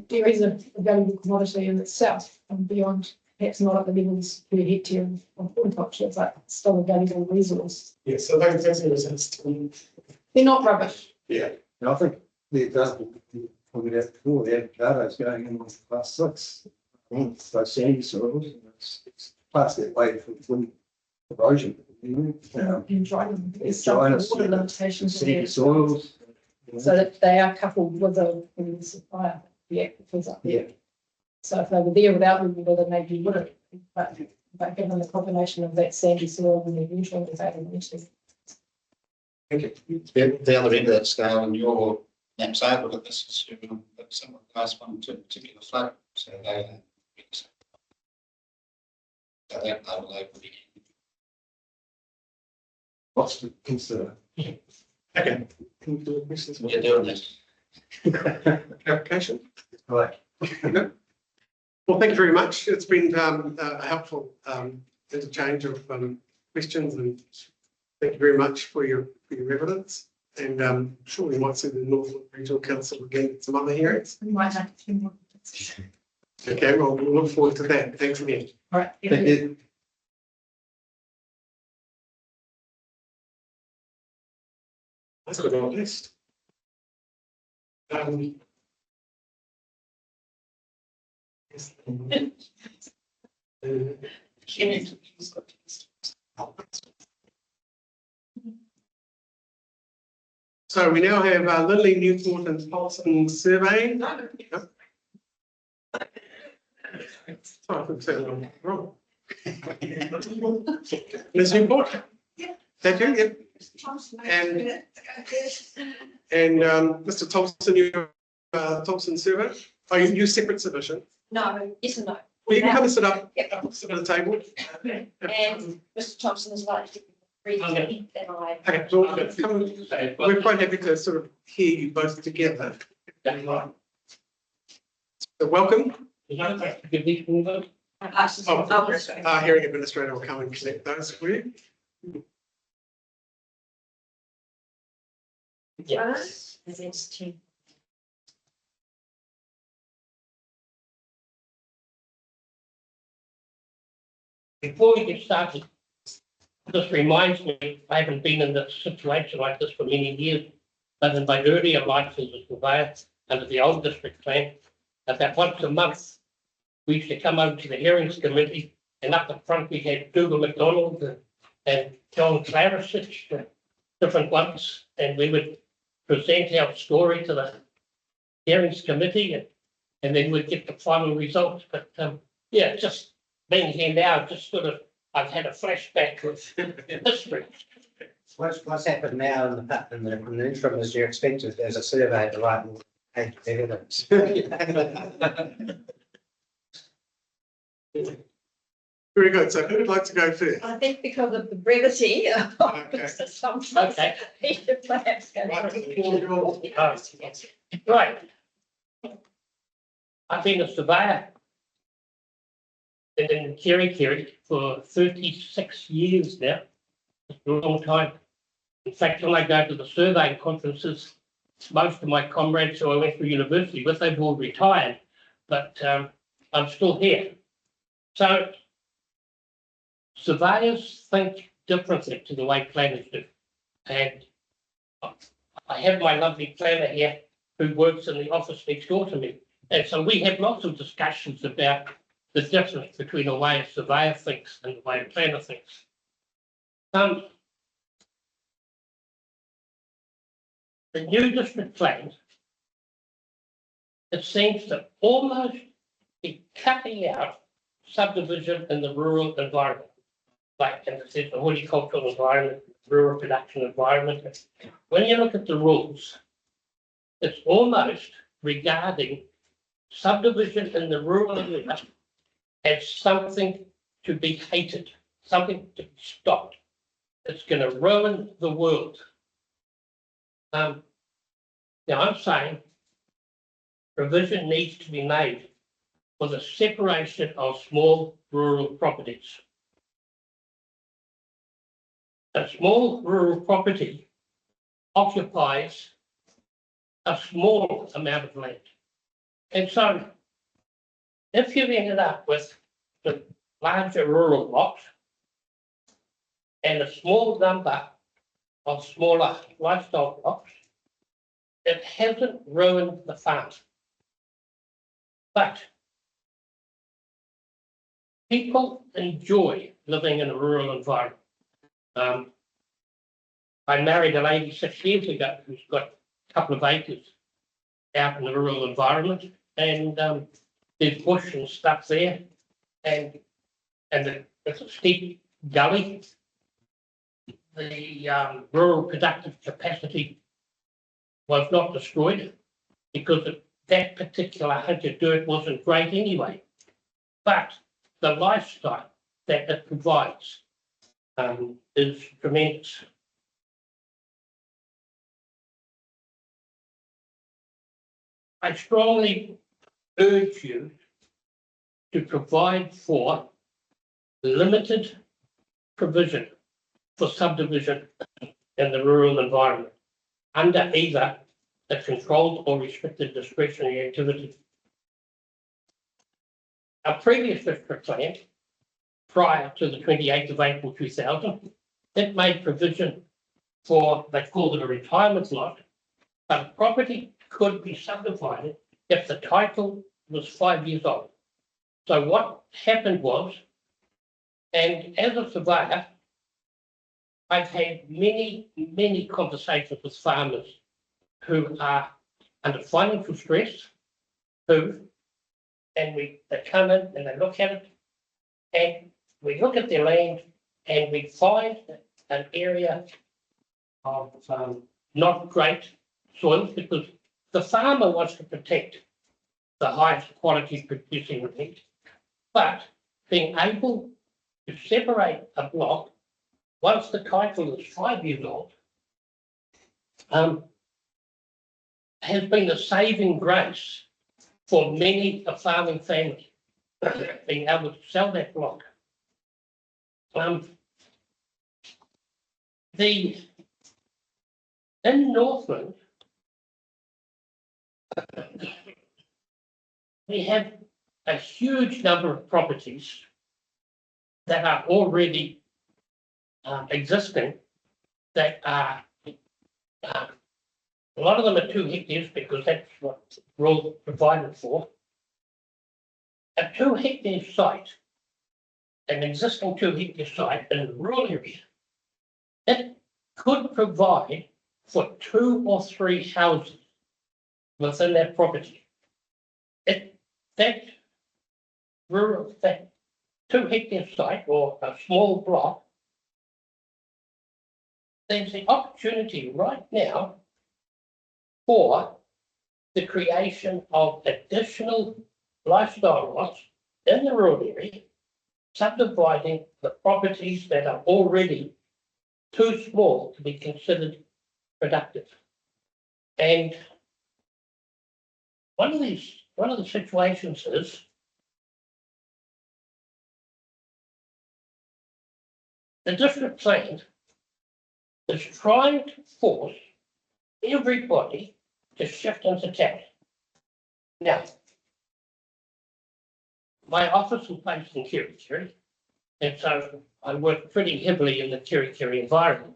dairy is a valuable commodity in itself and beyond, perhaps not at the levels per hectare of horticulture, but still a valuable resource. Yeah, so that's resistance. They're not rubbish. Yeah. And I think the example you pointed out before, the avocados going in with class 6, those sandy soils, it's classed that way for wind erosion. In drying, there's some Dryness, water limitations in Sandy there. soils. So that they are coupled with the supply of the aquifers up there. So if they were there without the water, then maybe wouldn't. But given the combination of that sandy soil and the nutrient availability, Thank you. The other end of that scale in your maps over at this is some of the last one to particular flood. So they so that overlay would be. What's to consider? Okay. Any further questions? You're doing this. Clarification? Right. Well, thank you very much. It's been a helpful interchange of questions, and thank you very much for your evidence. And I'm sure we might see the Northland Regional Council again at some other hearings. We might have a few more. Okay, well, we'll look forward to that. Thanks again. All right. Thank you. That's good on the list. Yes. So we now have Lindley, Newport and Paulson survey. Sorry, I think so. Wrong. Ms. Newport? Yeah. Thank you. Yep. And Mr. Thompson, you Thompson survey. Are you separate submission? No, yes and no. Well, you can come and sit up, Yep. sit at the table. And Mr. Thompson is like to read it, then I. Okay, so we're quite happy to sort of hear you both together. So welcome. Our hearing administrator will come and collect those for you. Yes. It's two. Before we get started, this reminds me, I haven't been in a situation like this for many years, but in my earlier life as a surveyor under the old district plan, that once a month, we used to come over to the hearings committee, and up the front we had Dougal McDonald and John Clarisic, the different ones, and we would present our story to the hearings committee, and then we'd get the final results. But yeah, just being here now, just sort of, I've had a flashback with history. What's happened now in the interim is you're expected as a survey to write more evidence. Very good. So who would like to go first? I think because of the brevity of Okay. Mr. Thompson. Okay. He should perhaps go Right, first. Right. I've been a surveyor in Kerikeri for 36 years now. It's a long time. In fact, when I go to the surveying conferences, most of my comrades who I went to university with, they've all retired, but I'm still here. So surveyors think differently to the way planners do. And I have my lovely planner here who works in the office next door to me. And so we have lots of discussions about the difference between the way a surveyor thinks and the way a planner thinks. The new district plan, it seems to almost be cutting out subdivision in the rural environment. Like, and it says the horticultural environment, rural production environment. When you look at the rules, it's almost regarding subdivision in the rural area as something to be hated, something to be stopped. It's going to ruin the world. Now I'm saying provision needs to be made for the separation of small rural properties. A small rural property occupies a small amount of land. And so if you've ended up with the larger rural blocks and a small number of smaller lifestyle blocks, it hasn't ruined the farm. But people enjoy living in a rural environment. I married a lady 6 years ago who's got a couple of acres out in the rural environment, and there's bush and stuff there, and it's a steep gully. rural productive capacity was not destroyed because that particular hunk of dirt wasn't great anyway. But the lifestyle that it provides is tremendous. I strongly urge you to provide for limited provision for subdivision in the rural environment under either a controlled or restricted discretionary activity. Our previous district plan, prior to the 28th of April 2000, it made provision for, they called it a retirement lot, but a property could be subdivided if the title was 5 years old. So what happened was, and as a surveyor, I've had many conversations with farmers who are under financial stress, they come in and they look at it, and we look at their land and we find an area of not great soils because the farmer wants to protect the highest quality producing land, but being able to separate a block once the title is 5 years old has been a saving grace for many a farming family being able to sell that block. In Northland, we have a huge number of properties that are already existing that are a lot of them are 2 hectares because that's what rules provided for. A 2 hectare site, an existing 2 hectare site in a rural area, it could provide for 2 or 3 houses within that property. That 2 hectare site or a small block, there's the opportunity right now for the creation of additional lifestyle lots in the rural area, subdividing the properties that are already too small to be considered productive. And one of the situations is the district plan is trying to force everybody to shift into town. Now, my office is based in Kerikeri, and so I work pretty heavily in the Kerikeri environment.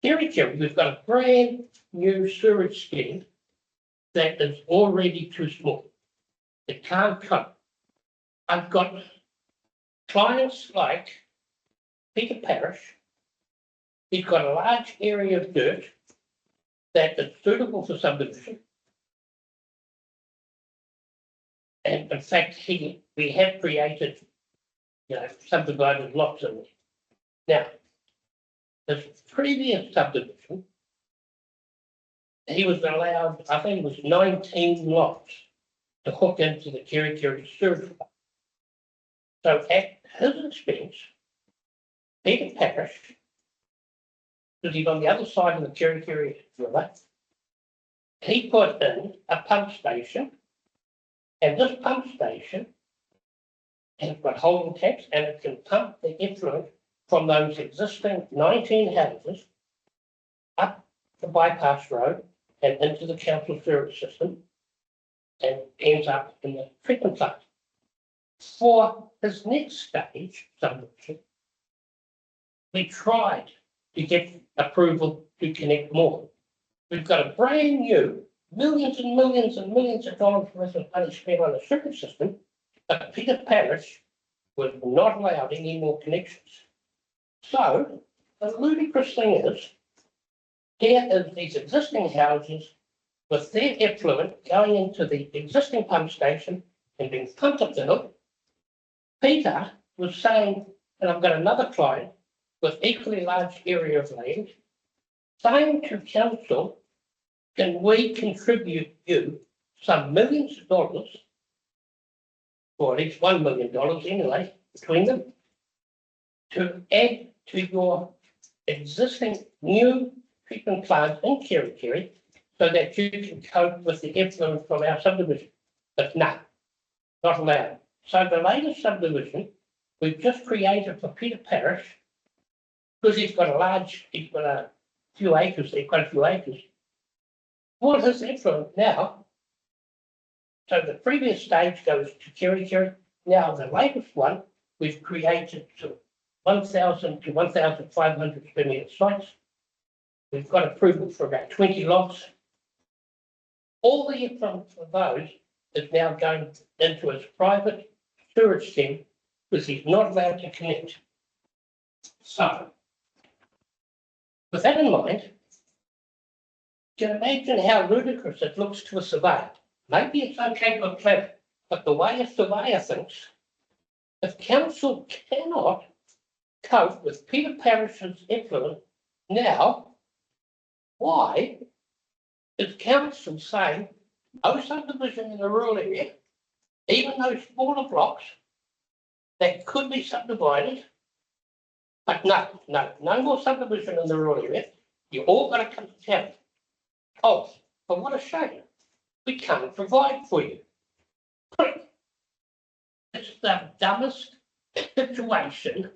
Kerikeri, we've got a brand new sewage scheme that is already too small. It can't cope. I've got clients like Peter Parish. He's got a large area of dirt that is suitable for subdivision. And in fact, we have created, subdivided lots in there. Now, this previous subdivision, he was allowed, I think it was 19 lots to hook into the Kerikeri sewage. So at his expense, Peter Parish, because he's on the other side of the Kerikeri River, he put in a pump station, and this pump station has got holding taps and it can pump the effluent from those existing 19 houses up the bypass road and into the council sewage system and ends up in the treatment plant. For his next stage, subdivision, we tried to get approval to connect more. We've got a brand new millions and millions and millions of dollars worth of money spent on the sewage system, but Peter Parish was not allowed any more connections. So the ludicrous thing is, here is these existing houses with their effluent going into the existing pump station and being pumped up the hill. Peter was saying, and I've got another client with equally large area of land, saying to council, can we contribute you some millions of dollars, or at least $1 million anyway, between them, to add to your existing new treatment plant in Kerikeri so that you can cope with the effluent from our subdivision. But no, not allowed. So the latest subdivision we've just created for Peter Parish, because he's got a few acres there, quite a few acres. All his effluent now, so the previous stage goes to Kerikeri. Now the latest one, we've created to 1,000 to 1,500 square metre sites. We've got approval for about 20 lots. All the effluent for those is now going into his private sewage scheme because he's not allowed to connect. So, with that in mind, you can imagine how ludicrous it looks to a surveyor. Maybe it's okay for clever, but the way a surveyor thinks, if council cannot cope with Peter Parish's effluent now, why is council saying no subdivision in the rural area, even those smaller blocks that could be subdivided, but no more subdivision in the rural area. You all got to come to town. Oh, but what a shame. We can't provide for you. It's the dumbest situation.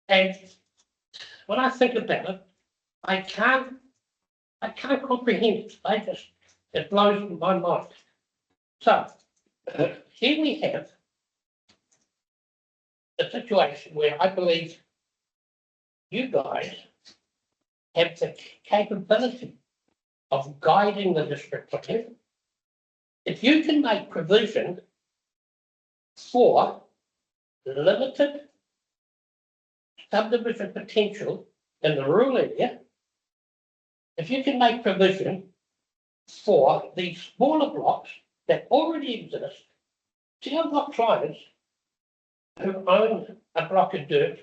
And when I think about it, I can't comprehend it. It blows my mind. So here we have a situation where I believe you guys have the capability of guiding the district plan. If you can make provision for limited subdivision potential in the rural area, if you can make provision for these smaller blocks that already exist, see, I've got clients who own a block of dirt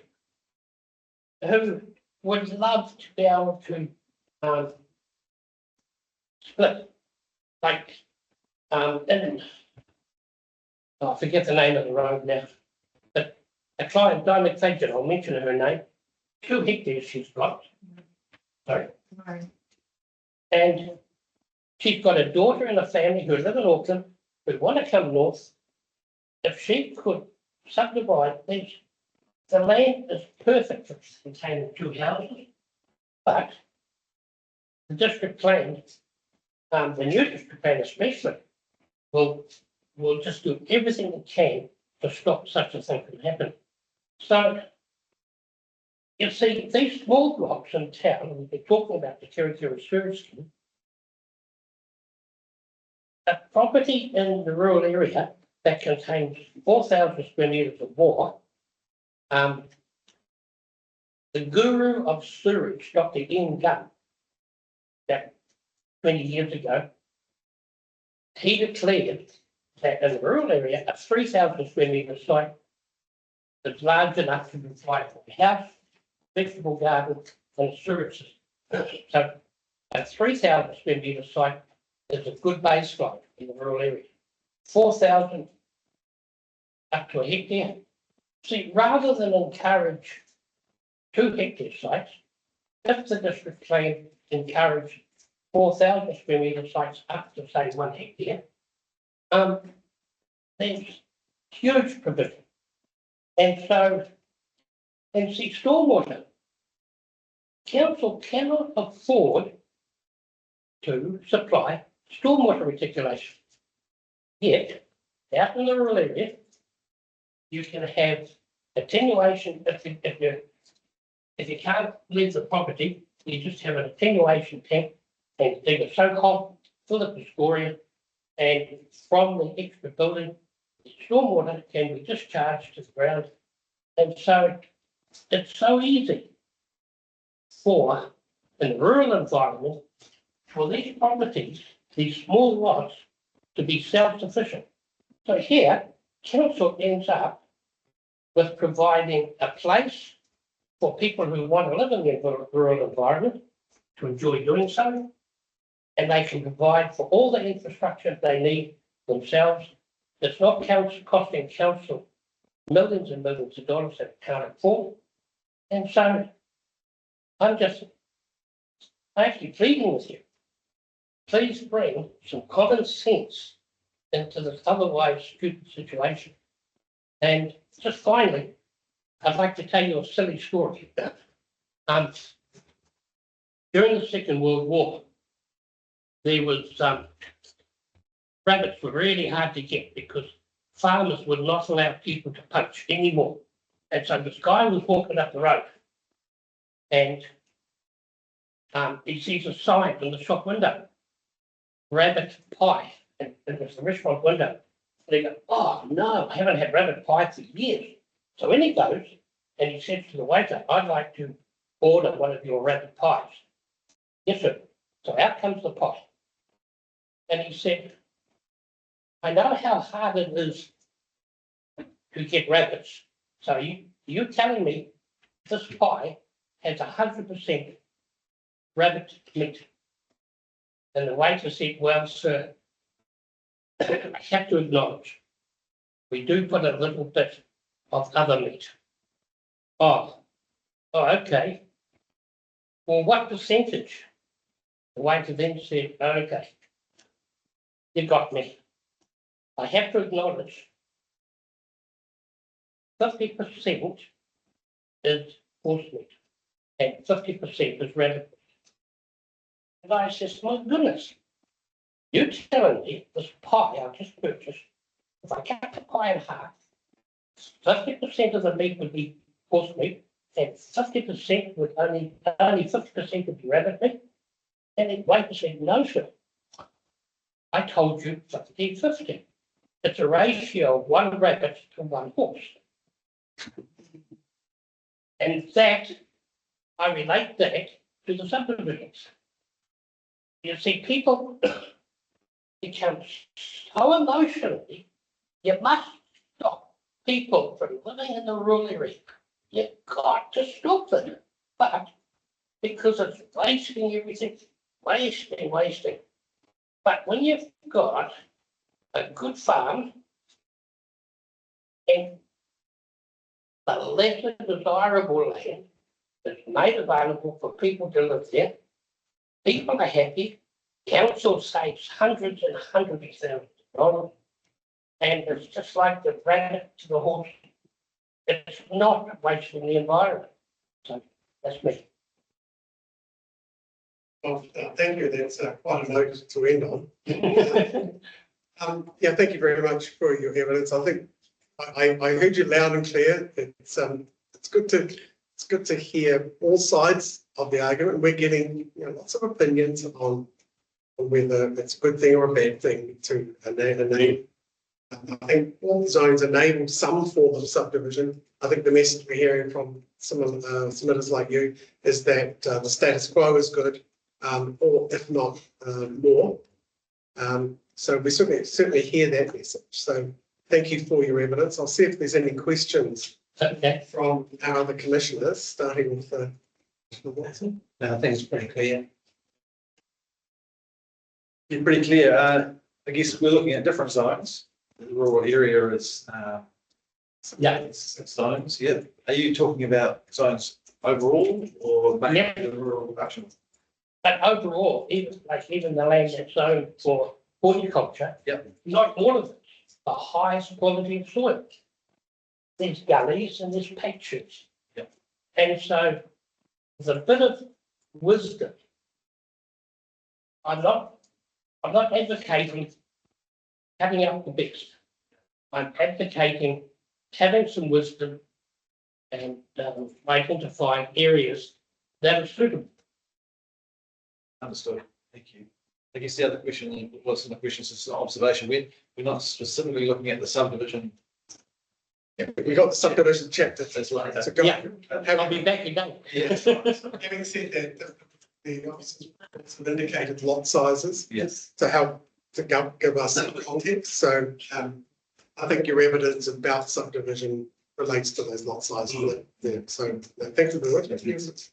who would love to be able to split, like, I forget the name of the road now, but a client, Diamond Fagin, I'll mention her name, 2 hectares she's got. Sorry. And she's got a daughter and a family who live in Auckland, who want to come north. If she could subdivide these, the land is perfect for containing 2 houses, but the district plan, the new district plan especially, will just do everything it can to stop such a thing from happening. So, you see, these small blocks in town, we've been talking about the Kerikeri sewage scheme, a property in the rural area that contains 4,000 square metres or more, the guru of sewage, Dr. Ian Gunn, that 20 years ago, he declared that in the rural area, a 3,000 square metre site is large enough to provide for a house, vegetable garden, and a sewage system. So a 3,000 square metre site is a good baseline in the rural area. 4,000 up to a hectare. See, rather than encourage 2 hectare sites, if the district plan encouraged 4,000 square metre sites up to, say, 1 hectare, there's huge provision. And so, and see, stormwater, council cannot afford to supply stormwater reticulation. Yet, out in the rural area, you can have attenuation if you can't leave the property, you just have an attenuation tank and dig a soak hole, fill it with scoria, and from the extra building, the stormwater can be discharged to the ground. And so it's so easy for, in the rural environment, for these properties, these small lots, to be self-sufficient. So here, council ends up with providing a place for people who want to live in the rural environment to enjoy doing so. And they can provide for all the infrastructure they need themselves. It's not costing council millions and millions of dollars that it can't afford. And so I'm actually pleading with you. Please bring some common sense into this otherwise stupid situation. And just finally, I'd like to tell you a silly story. During the Second World War, there was rabbits were really hard to get because farmers would not allow people to poach anymore. And so this guy was walking up the road and he sees a sign in the shop window, rabbit pie, and it was the restaurant window. And he goes, oh no, I haven't had rabbit pie for years. So in he goes and he says to the waiter, I'd like to order one of your rabbit pies. Yes, sir. So out comes the pie. And he said, I know how hard it is to get rabbits. So you're telling me this pie has 100% rabbit meat. And the waiter said, well, sir, I have to acknowledge, we do put a little bit of other meat. Oh, okay. Well, what percentage? The waiter then said, okay, you got me. I have to acknowledge 50% is horse meat and 50% is rabbit meat. And I says, my goodness, you're telling me this pie I just purchased, if I cut the pie in half, 50% of the meat would be horse meat and 50% would only 50% would be rabbit meat? And the waiter said, no, sir. I told you 50-50. It's a ratio of one rabbit to one horse. And that, I relate that to the subdivisions. You see, people become so emotionally, you must stop people from living in the rural area. You've got to stop it. But because it's wasting everything, wasting. But when you've got a good farm and the lesser desirable land that's made available for people to live there, people are happy, council saves hundreds and hundreds of thousands of dollars, and it's just like the rabbit to the horse. It's not wasting the environment. So that's me. Well, thank you. That's quite a note to end on. Yeah, thank you very much for your evidence. I think I heard you loud and clear. It's good to hear all sides of the argument. We're getting lots of opinions on whether it's a good thing or a bad thing to enable. I think all zones enable some form of subdivision. I think the message we're hearing from some of the submitters like you is that the status quo is good, or if not more. So we certainly hear that message. So thank you for your evidence. I'll see if there's any questions from our other commissioners, starting with Watson. No, I think it's pretty clear. You're pretty clear. I guess we're looking at different zones. The rural area is it's zones. Yeah. Are you talking about zones overall or mainly the rural production? But overall, even the land that's zoned for horticulture, not all of it's the highest quality of soil. There's gullies and there's patches. And so there's a bit of wisdom. I'm not advocating cutting out the best. I'm advocating having some wisdom and identifying areas that are suitable. Understood. Thank you. I guess the other question was some questions as an observation. We're not specifically looking at the subdivision. Yeah, we got the subdivision chapter. That's right. I'll be back again. Having said that, the officers have indicated lot sizes. Yes. To help to give us some context. So I think your evidence about subdivision relates to those lot sizes. Yeah, so thank you very much.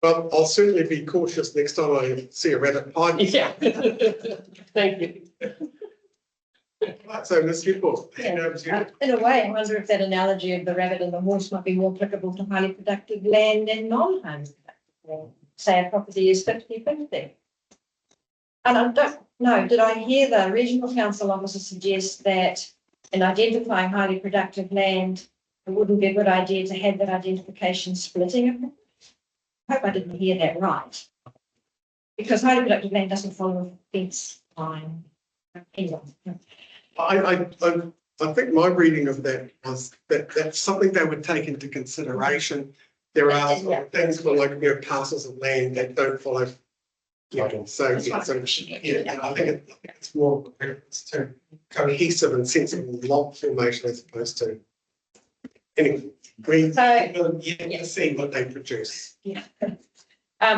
Well, I'll certainly be cautious next time I see a rabbit pie. Yeah. Thank you. Right, so Ms. Newport. In a way, I wonder if that analogy of the rabbit and the horse might be more applicable to highly productive land than non-highly productive land. Say a property is 50-50. And I don't know, did I hear the regional council officer suggest that in identifying highly productive land, it wouldn't be a good idea to have that identification splitting of it? I hope I didn't hear that right. Because highly productive land doesn't follow a fence line. Anyway. I think my reading of that was that that's something they would take into consideration. There are things for like, parcels of land that don't follow. Yeah, so yeah, I think it's more to cohesive and sensible lot formation as opposed to. Anyway, we see what they produce. Yeah.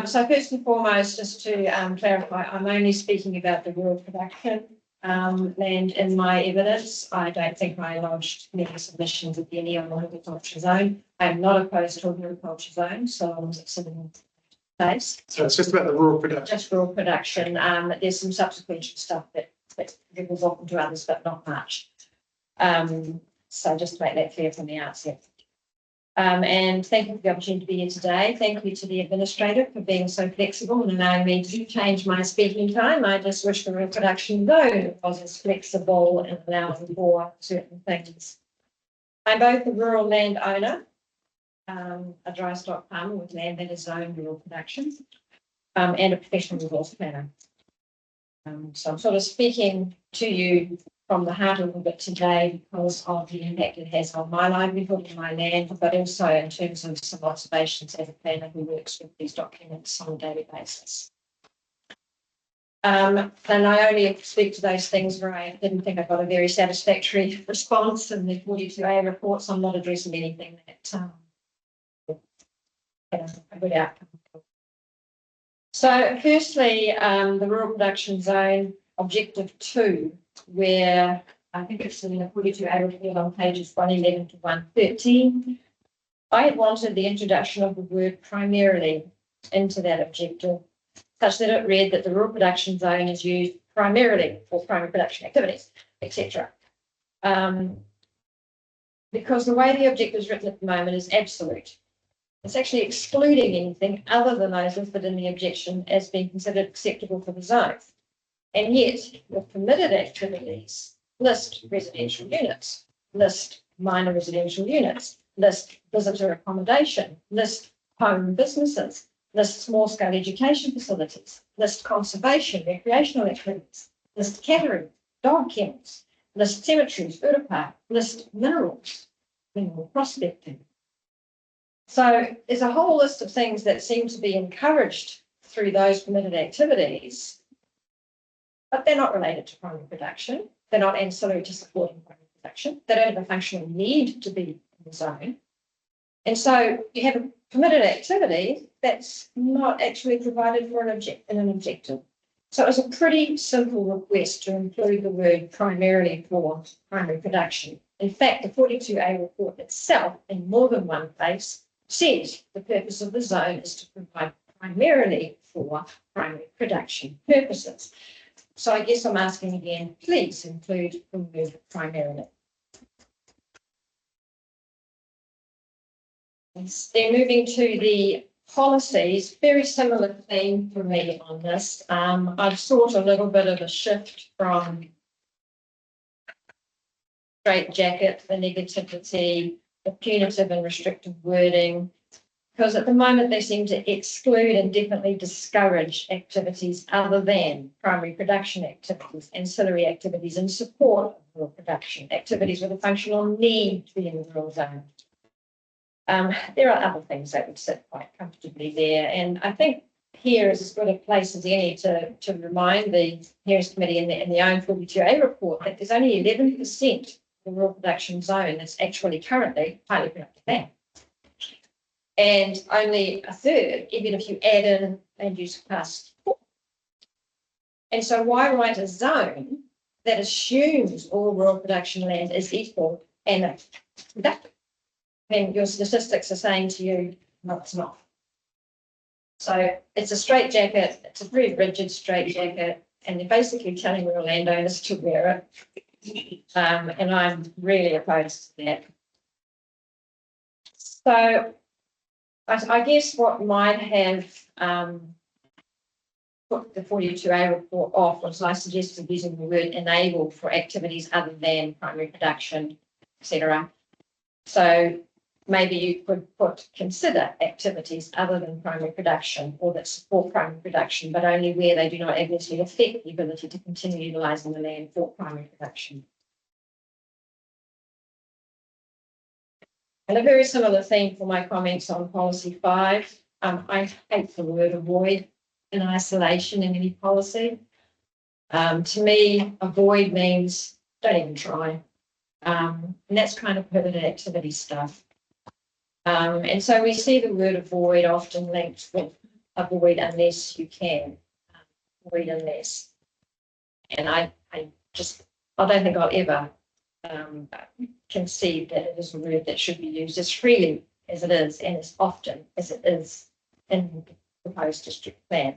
So first and foremost, just to clarify, I'm only speaking about the rural production land in my evidence. I don't think I lodged many submissions of any on the horticulture zone. I am not opposed to a horticulture zone, so I'm sitting in place. So it's just about the rural production. Just rural production. There's some subsequent stuff that ripples off into others, but not much. So just to make that clear from the outset. And thank you for the opportunity to be here today. Thank you to the administrator for being so flexible and allowing me to change my speaking time. I just wish the rural production zone was as flexible and allowing for certain things. I'm both a rural landowner, a dry stock farmer with land that is zoned rural production, and a professional resource planner. So I'm sort of speaking to you from the heart a little bit today because of the impact it has on my livelihood and my land, but also in terms of some observations as a planner who works with these documents on a daily basis. And I only speak to those things where I didn't think I got a very satisfactory response in the 42A reports. I'm not addressing anything that a good outcome. So firstly, the rural production zone objective 2, where I think it's in the 42A report on pages 111 to 113. I had wanted the introduction of the word primarily into that objective, such that it read that the rural production zone is used primarily for primary production activities, etc. Because the way the objective is written at the moment is absolute. It's actually excluding anything other than those listed in the objection as being considered acceptable for the zone. And yet, with permitted activities, list residential units, list minor residential units, list visitor accommodation, list home businesses, list small-scale education facilities, list conservation, recreational activities, list catering, dog kennels, list cemeteries, Ura Park, list minerals, mineral prospecting. So there's a whole list of things that seem to be encouraged through those permitted activities, but they're not related to primary production. They're not ancillary to supporting primary production. They don't have a functional need to be in the zone. And so you have a permitted activity that's not actually provided for in an objective. So it's a pretty simple request to include the word primarily for primary production. In fact, the 42A report itself, in more than one place, says the purpose of the zone is to provide primarily for primary production purposes. So I guess I'm asking again, please include the word primarily. Then moving to the policies, very similar theme for me on this. I've sought a little bit of a shift from straitjacket, the negativity, the punitive and restrictive wording, because at the moment they seem to exclude and definitely discourage activities other than primary production activities, ancillary activities in support of rural production, activities with a functional need to be in the rural zone. There are other things that would sit quite comfortably there, and I think here is as good a place as any to remind the Hearings Committee in the own 42A report that there's only 11% of the rural production zone that's actually currently highly productive land. And only a third, even if you add in land use class 4. And so why write a zone that assumes all rural production land is equal and productive. And your statistics are saying to you, no, it's not. So it's a straitjacket, it's a very rigid straitjacket, and they're basically telling rural landowners to wear it. And I'm really opposed to that. So I guess what might have put the 42A report off was I suggested using the word enable for activities other than primary production, etc. So maybe you could consider activities other than primary production or that support primary production, but only where they do not adversely affect the ability to continue utilising the land for primary production. And a very similar theme for my comments on policy 5. I hate the word avoid in isolation in any policy. To me, avoid means don't even try. And that's kind of prohibited activity stuff. And so we see the word avoid often linked with avoid unless you can. Avoid unless. And I don't think I'll ever concede that it is a word that should be used as freely as it is and as often as it is in the proposed district plan.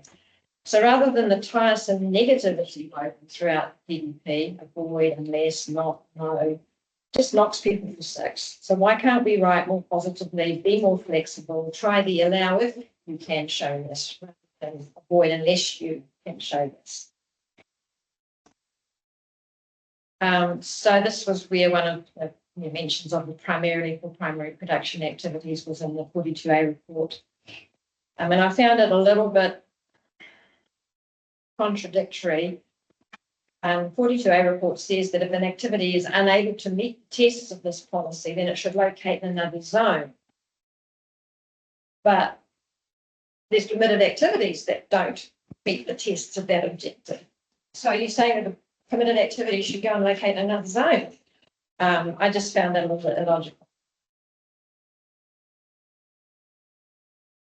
So rather than the tiresome negativity woven throughout PDP, avoid, unless, not, no, just knocks people for six. So why can't we write more positively, be more flexible, try the allow if you can show this, rather than avoid unless you can show this. So this was where one of the mentions of the primarily for primary production activities was in the 42A report. And I found it a little bit contradictory. 42A report says that if an activity is unable to meet the tests of this policy, then it should locate in another zone. But there's permitted activities that don't meet the tests of that objective. So you're saying that the permitted activity should go and locate in another zone. I just found that a little bit illogical.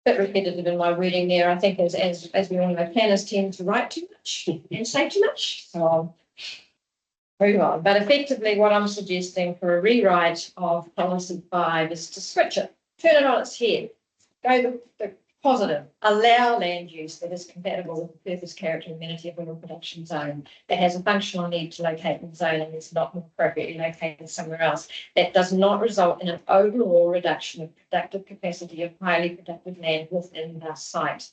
A bit repetitive in my wording there. I think as we all know, planners tend to write too much and say too much. So I'll move on. But effectively what I'm suggesting for a rewrite of policy 5 is to switch it, turn it on its head, go the positive, allow land use that is compatible with the purpose, character, and amenity of a rural production zone, that has a functional need to locate in the zone and is not appropriately located somewhere else, that does not result in an overall reduction of productive capacity of highly productive land within the site,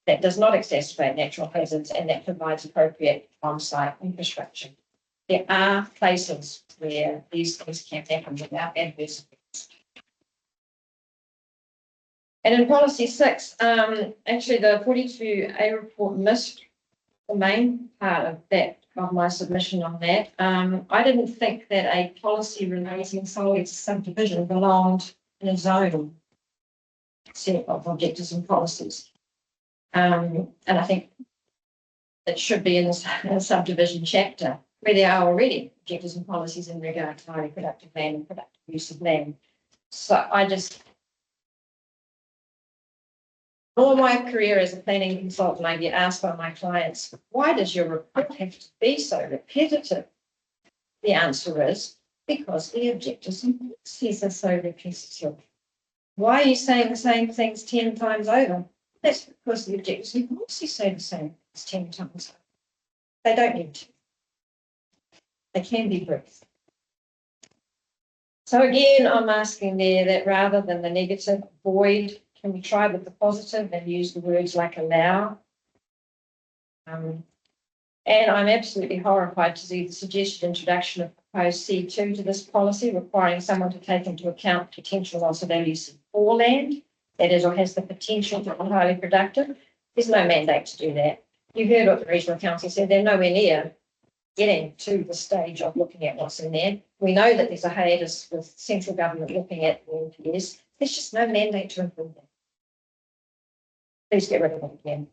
that does not exacerbate natural hazards, and that provides appropriate on-site infrastructure. There are places where these things can happen without adverse effects. And in policy 6, actually the 42A report missed the main part of that, of my submission on that. I didn't think that a policy relating solely to subdivision belonged in a zone set of objectives and policies. And I think it should be in a subdivision chapter where there are already objectives and policies in regard to highly productive land and productive use of land. So I just, all my career as a planning consultant, I get asked by my clients, why does your report have to be so repetitive? The answer is because the objectives and policies are so repetitive. Why are you saying the same things 10 times over? That's because the objectives and policies say the same things 10 times over. They don't need to. They can be brief. So again, I'm asking there that rather than the negative, avoid, can we try with the positive and use the words like allow? And I'm absolutely horrified to see the suggested introduction of proposed C2 to this policy, requiring someone to take into account potential loss of value for land, that is, or has the potential to be highly productive. There's no mandate to do that. You heard what the Regional Council said, they're nowhere near getting to the stage of looking at what's in there. We know that there's a hiatus with central government looking at the NPS. There's just no mandate to improve that. Please get rid of it again.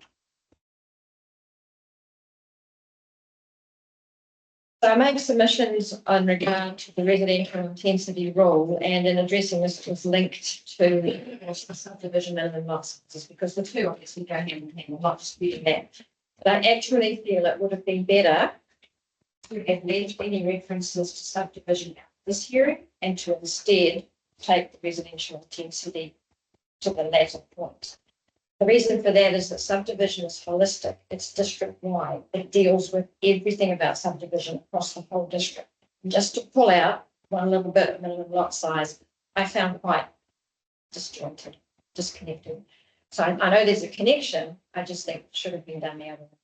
So I make submissions in regard to the residential intensity rule, and in addressing this, it was linked to the subdivision minimum lot sizes, because the two obviously go hand in hand. I'm not disputing that. But I actually feel it would have been better to have left any references to subdivision out of this hearing and to instead take the residential intensity to the latter point. The reason for that is that subdivision is holistic. It's district-wide. It deals with everything about subdivision across the whole district. And just to pull out one little bit of minimum lot size, I found quite disjointed, disconnected. So I know there's a connection. I just think it should have been done out of it.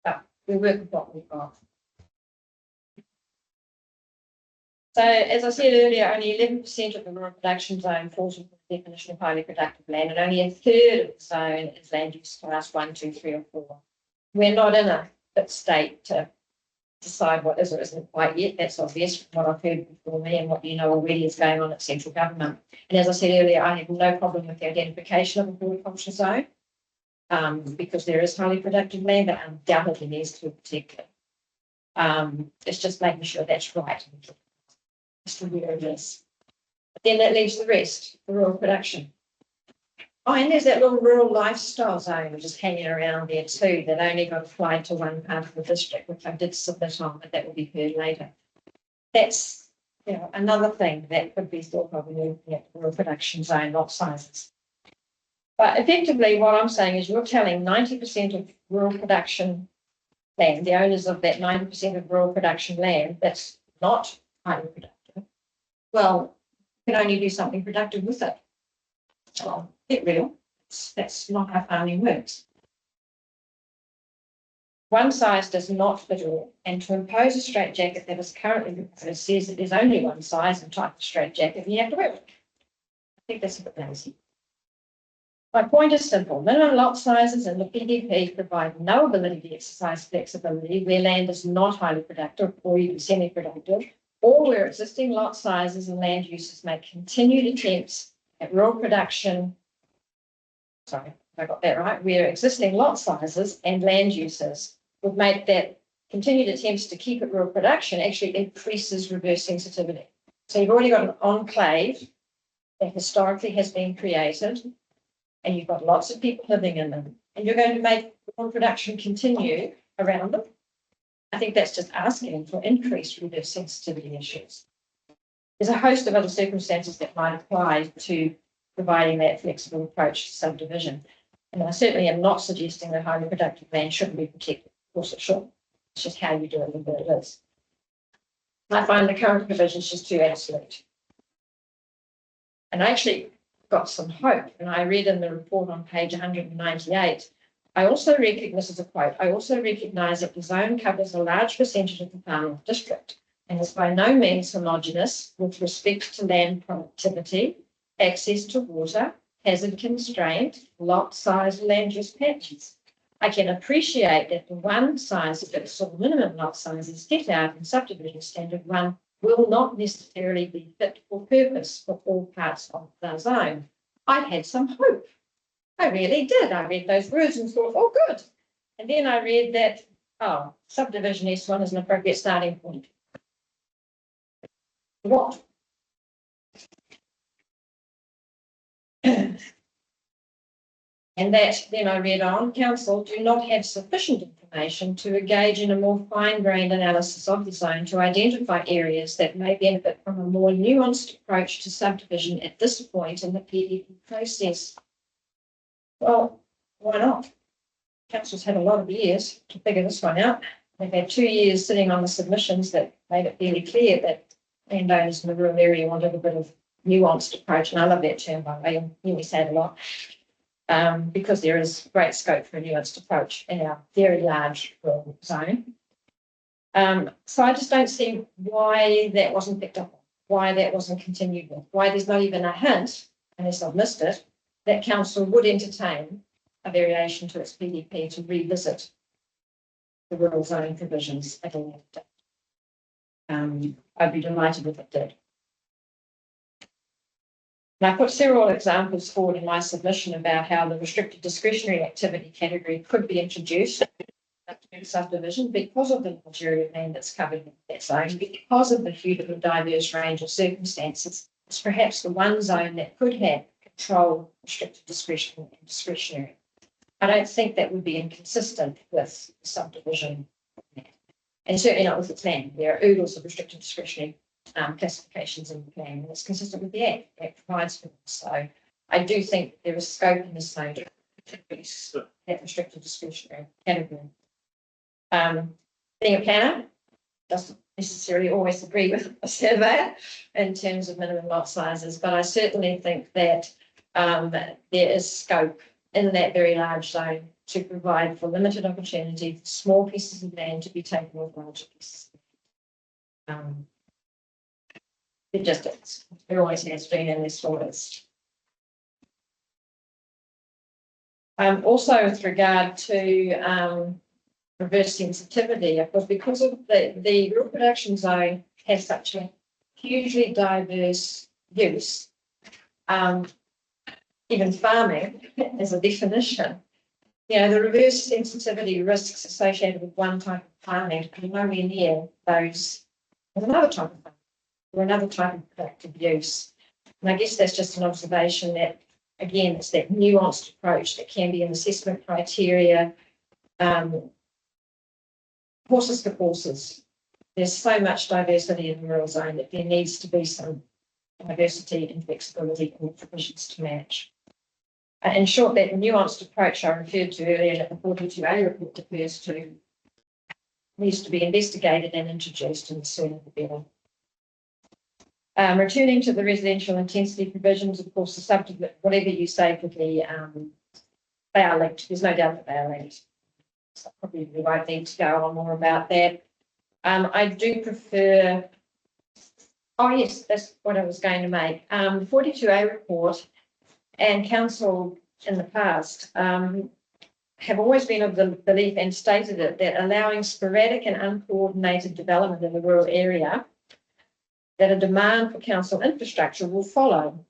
But we work with what we've got. So as I said earlier, only 11% of the rural production zone falls within the definition of highly productive land, and only a third of the zone is land use class 1, 2, 3, or 4. We're not in a fit state to decide what is or isn't quite yet. That's obvious from what I've heard before me and what you know already is going on at central government. And as I said earlier, I have no problem with the identification of a horticulture zone because there is highly productive land that undoubtedly needs to be protected. It's just making sure that's right. But then that leaves the rest, the rural production. Oh, and there's that little rural lifestyle zone just hanging around there too that only got applied to one part of the district, which I did submit on, but that will be heard later. That's, you know, another thing that could be thought of when looking at the rural production zone lot sizes. But effectively, what I'm saying is you're telling 90% of rural production land, the owners of that 90% of rural production land that's not highly productive, well, you can only do something productive with it. Well, get real. That's not how farming works. One size does not fit all, and to impose a straitjacket that is currently proposed says that there's only one size and type of straitjacket, and you have to wear it. I think that's a bit lazy. My point is simple. Minimum lot sizes in the PDP provide no ability to exercise flexibility where land is not highly productive or even semi-productive, or where existing lot sizes and land uses make continued attempts at rural production. Sorry, I got that right. Where existing lot sizes and land uses would make that continued attempts to keep it rural production actually increases reverse sensitivity. So you've already got an enclave that historically has been created, and you've got lots of people living in them, and you're going to make rural production continue around them. I think that's just asking for increased reverse sensitivity issues. There's a host of other circumstances that might apply to providing that flexible approach to subdivision. And I certainly am not suggesting that highly productive land shouldn't be protected. Of course it should. It's just how you do it and what it is. I find the current provisions just too absolute. And I actually got some hope. And I read in the report on page 198, I also recognise, as a quote, I also recognise that the zone covers a large percentage of the farming district and is by no means homogeneous with respect to land productivity, access to water, hazard constraint, lot size, land use patterns. I can appreciate that the one size fits all minimum lot sizes set out in subdivision standard 1 will not necessarily be fit for purpose for all parts of the zone. I had some hope. I really did. I read those words and thought, oh, good. And then I read that, oh, subdivision S1 is an appropriate starting point. What? And that then I read on, council do not have sufficient information to engage in a more fine-grained analysis of the zone to identify areas that may benefit from a more nuanced approach to subdivision at this point in the PDP process. Well, why not? Council's had a lot of years to figure this one out. They've had 2 years sitting on the submissions that made it fairly clear that landowners in the rural area wanted a bit of nuanced approach. And I love that term, by the way. You hear me say it a lot. Because there is great scope for a nuanced approach in our very large rural zone. So I just don't see why that wasn't picked up on, why that wasn't continued with, why there's not even a hint, unless I've missed it, that council would entertain a variation to its PDP to revisit the rural zoning provisions at a later date. I'd be delighted if it did. And I put several examples forward in my submission about how the restricted discretionary activity category could be introduced in subdivision because of the majority of land that's covered in that zone, because of the huge and diverse range of circumstances. It's perhaps the one zone that could have control, restricted discretion and discretionary. I don't think that would be inconsistent with subdivision. And certainly not with the plan. There are oodles of restricted discretionary classifications in the plan, and it's consistent with the Act. The Act provides for this. So I do think there is scope in this zone to increase that restricted discretionary category. Being a planner doesn't necessarily always agree with a surveyor in terms of minimum lot sizes, but I certainly think that there is scope in that very large zone to provide for limited opportunity for small pieces of land to be taken with larger pieces. It just is. There always has been in this orders. Also with regard to reverse sensitivity, of course, because of the rural production zone has such a hugely diverse use, even farming as a definition, the reverse sensitivity risks associated with one type of farming are nowhere near those with another type of farming or another type of productive use. And I guess that's just an observation that, again, it's that nuanced approach that can be an assessment criteria. Horses for courses. There's so much diversity in the rural zone that there needs to be some diversity and flexibility in the provisions to match. In short, that nuanced approach I referred to earlier that the 42A report refers to needs to be investigated and introduced in the sooner the better. Returning to the residential intensity provisions, of course, the subdivision, whatever you say for the, they are linked. There's no doubt that they are linked. So probably we won't need to go on more about that. I do prefer, oh yes, that's what I was going to make. The 42A report and council in the past have always been of the belief and stated it that allowing sporadic and uncoordinated development in the rural area, that a demand for council infrastructure will follow.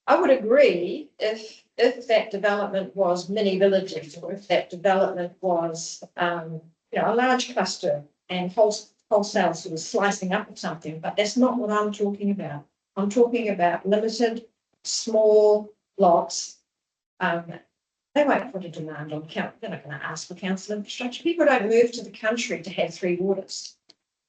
I would agree if that development was mini villages, or if that development was a large cluster and wholesale sort of slicing up of something, but that's not what I'm talking about. I'm talking about limited, small lots. They won't put a demand on council. They're not going to ask for council infrastructure. People don't move to the country to have 3 waters.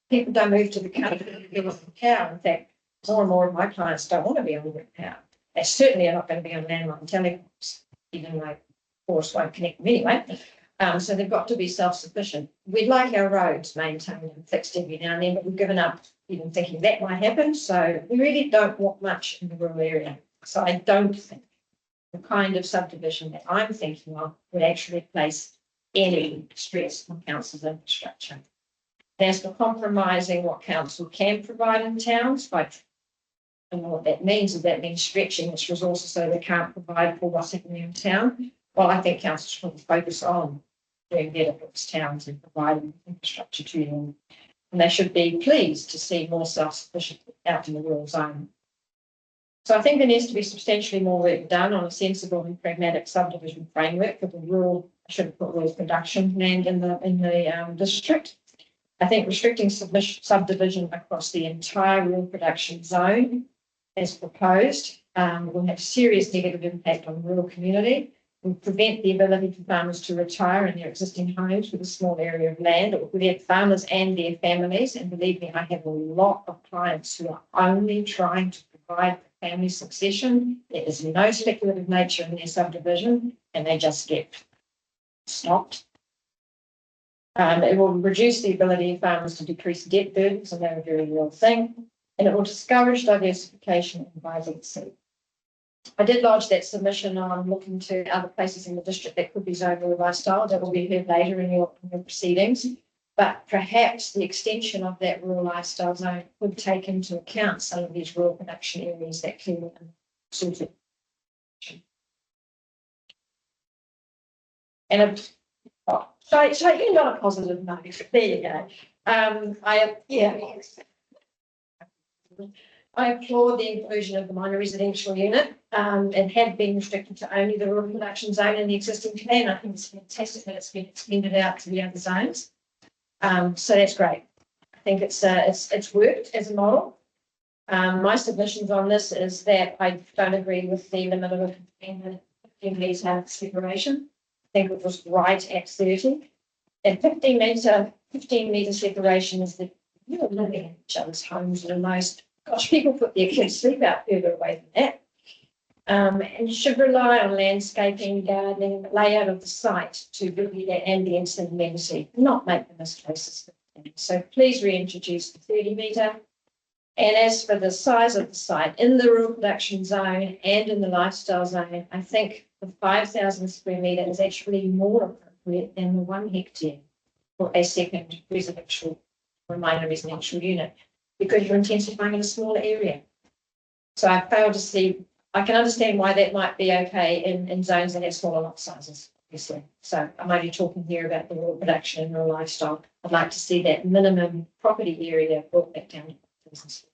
People don't move to the country to be on power. In fact, more and more of my clients don't want to be on grid power. They certainly are not going to be on landline telecoms, even though forest won't connect them anyway. So they've got to be self-sufficient. We'd like our roads maintained and fixed every now and then, but we've given up even thinking that might happen. So we really don't want much in the rural area. So I don't think the kind of subdivision that I'm thinking of would actually place any stress on council's infrastructure. As for compromising what council can provide in towns, I don't know what that means. If that means stretching its resources so they can't provide for what's happening in town, well, I think council should focus on doing better for its towns and providing infrastructure to them. And they should be pleased to see more self-sufficient out in the rural zone. So I think there needs to be substantially more work done on a sensible and pragmatic subdivision framework for the rural, I should have put rural production land in the district. I think restricting subdivision across the entire rural production zone as proposed will have serious negative impact on the rural community, will prevent the ability for farmers to retire in their existing homes with a small area of land. It will prevent farmers and their families, and believe me, I have a lot of clients who are only trying to provide for family succession. There is no speculative nature in their subdivision, and they just get stopped. It will reduce the ability of farmers to decrease debt burdens, and they're a very real thing. And it will discourage diversification and vibrancy. I did lodge that submission on looking to other places in the district that could be zoned rural lifestyle. That will be heard later in your proceedings. But perhaps the extension of that rural lifestyle zone could take into account some of these rural production areas that clearly are suited. And so you're not a positive note. There you go. I applaud the inclusion of the minor residential unit and had been restricted to only the rural production zone in the existing plan. I think it's fantastic that it's been extended out to the other zones. So that's great. I think it's worked as a model. My submissions on this is that I don't agree with the limit of 15 meters separation. I think it was right at 30. And 15 metre separation is the, you're living in each other's homes and most, gosh, people put their kids to sleep out further away than that. And should rely on landscaping, gardening, and the layout of the site to really that ambience and amenity, not make them as close as 15. So please reintroduce the 30 metre. And as for the size of the site, in the rural production zone and in the lifestyle zone, I think the 5,000 square metre is actually more appropriate than the 1 hectare for a second residential or minor residential unit, because you're intensifying in a smaller area. So I fail to see, I can understand why that might be okay in zones that have smaller lot sizes, obviously. So I'm only talking here about the rural production and rural lifestyle. I'd like to see that minimum property area brought back down to business.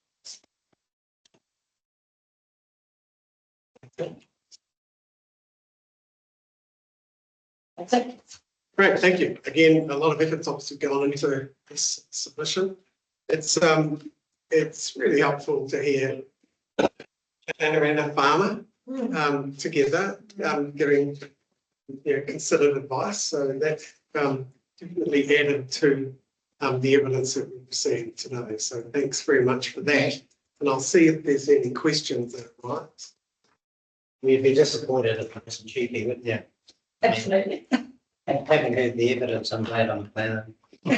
That's it. Great, thank you. Again, a lot of effort's obviously gone into this submission. It's really helpful to hear a planner and a farmer together giving considered advice. So that definitely added to the evidence that we've received today. So thanks very much for that. And I'll see if there's any questions that arise. We'd be disappointed if it wasn't cheeky, wouldn't you? Absolutely. Having heard the evidence, I'm glad I'm a planner. Hey,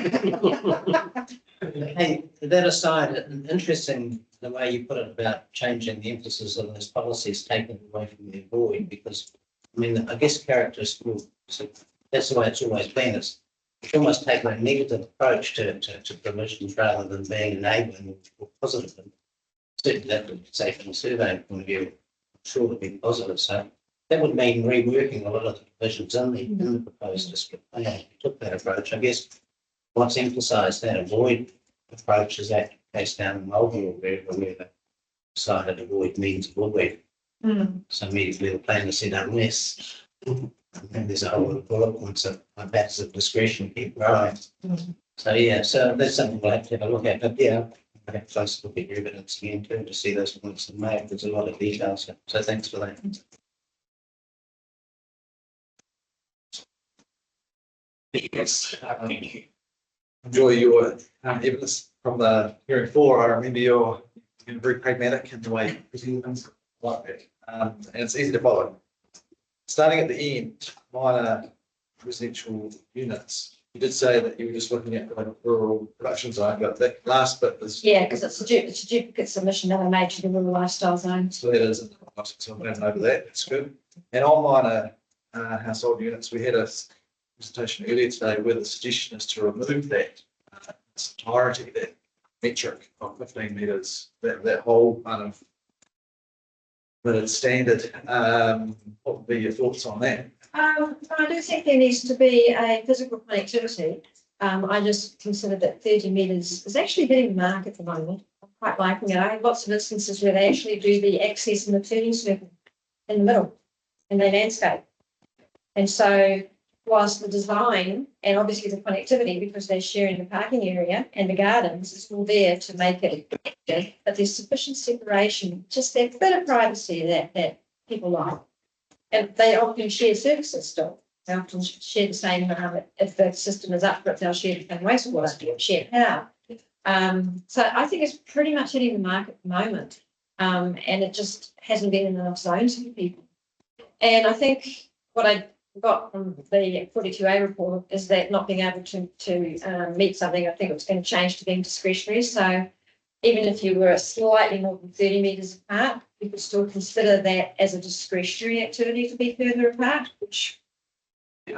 that aside, interesting the way you put it about changing the emphasis of those policies, taking away from the void, because I mean, I guess characteristics, so that's the way it's always been. It's almost taken a negative approach to provisions rather than being enabling or positive. And certainly that would say from a survey point of view, I'm sure would be positive. So that would mean reworking a lot of the provisions in the proposed district plan. If you took that approach, I guess what's emphasised that avoid approach is that case down in Mulville where they decided avoid means avoid. So immediately the planner said unless, and there's a whole lot of bullet points of matters of discretion keep growing. So yeah, so that's something we'll have to have a look at. But yeah, I have a close look at your evidence again too to see those points in made. There's a lot of details. So thanks for that. Yes. Enjoy your evidence from the hearing floor. I remember you're very pragmatic in the way you present things like that. And it's easy to follow. Starting at the end, minor residential units. You did say that you were just looking at the rural production zone, but that last bit is. Yeah, because it's a duplicate submission that I made to the rural lifestyle zone. So that is, so I'm going over that. That's good. And on minor household units, we had a presentation earlier today where the suggestion is to remove that entirety, that metric of 15 metres, that whole kind of limited standard. What would be your thoughts on that? I do think there needs to be a physical connectivity. I just consider that 30 metres is actually hitting the mark at the moment. I'm quite liking it. I have lots of instances where they actually do the access and the turning circle in the middle and they landscape. And so whilst the design and obviously the connectivity, because they're sharing the parking area and the gardens, is all there to make it effective, but there's sufficient separation, just that bit of privacy that people like. And they often share services still. They often share the same, if the system is up for it, they'll share the same wastewater, share power. So I think it's pretty much hitting the mark at the moment. And it just hasn't been in enough zones for people. And I think what I got from the 42A report is that not being able to meet something, I think it was going to change to being discretionary. So even if you were slightly more than 30 metres apart, you could still consider that as a discretionary activity to be further apart, which,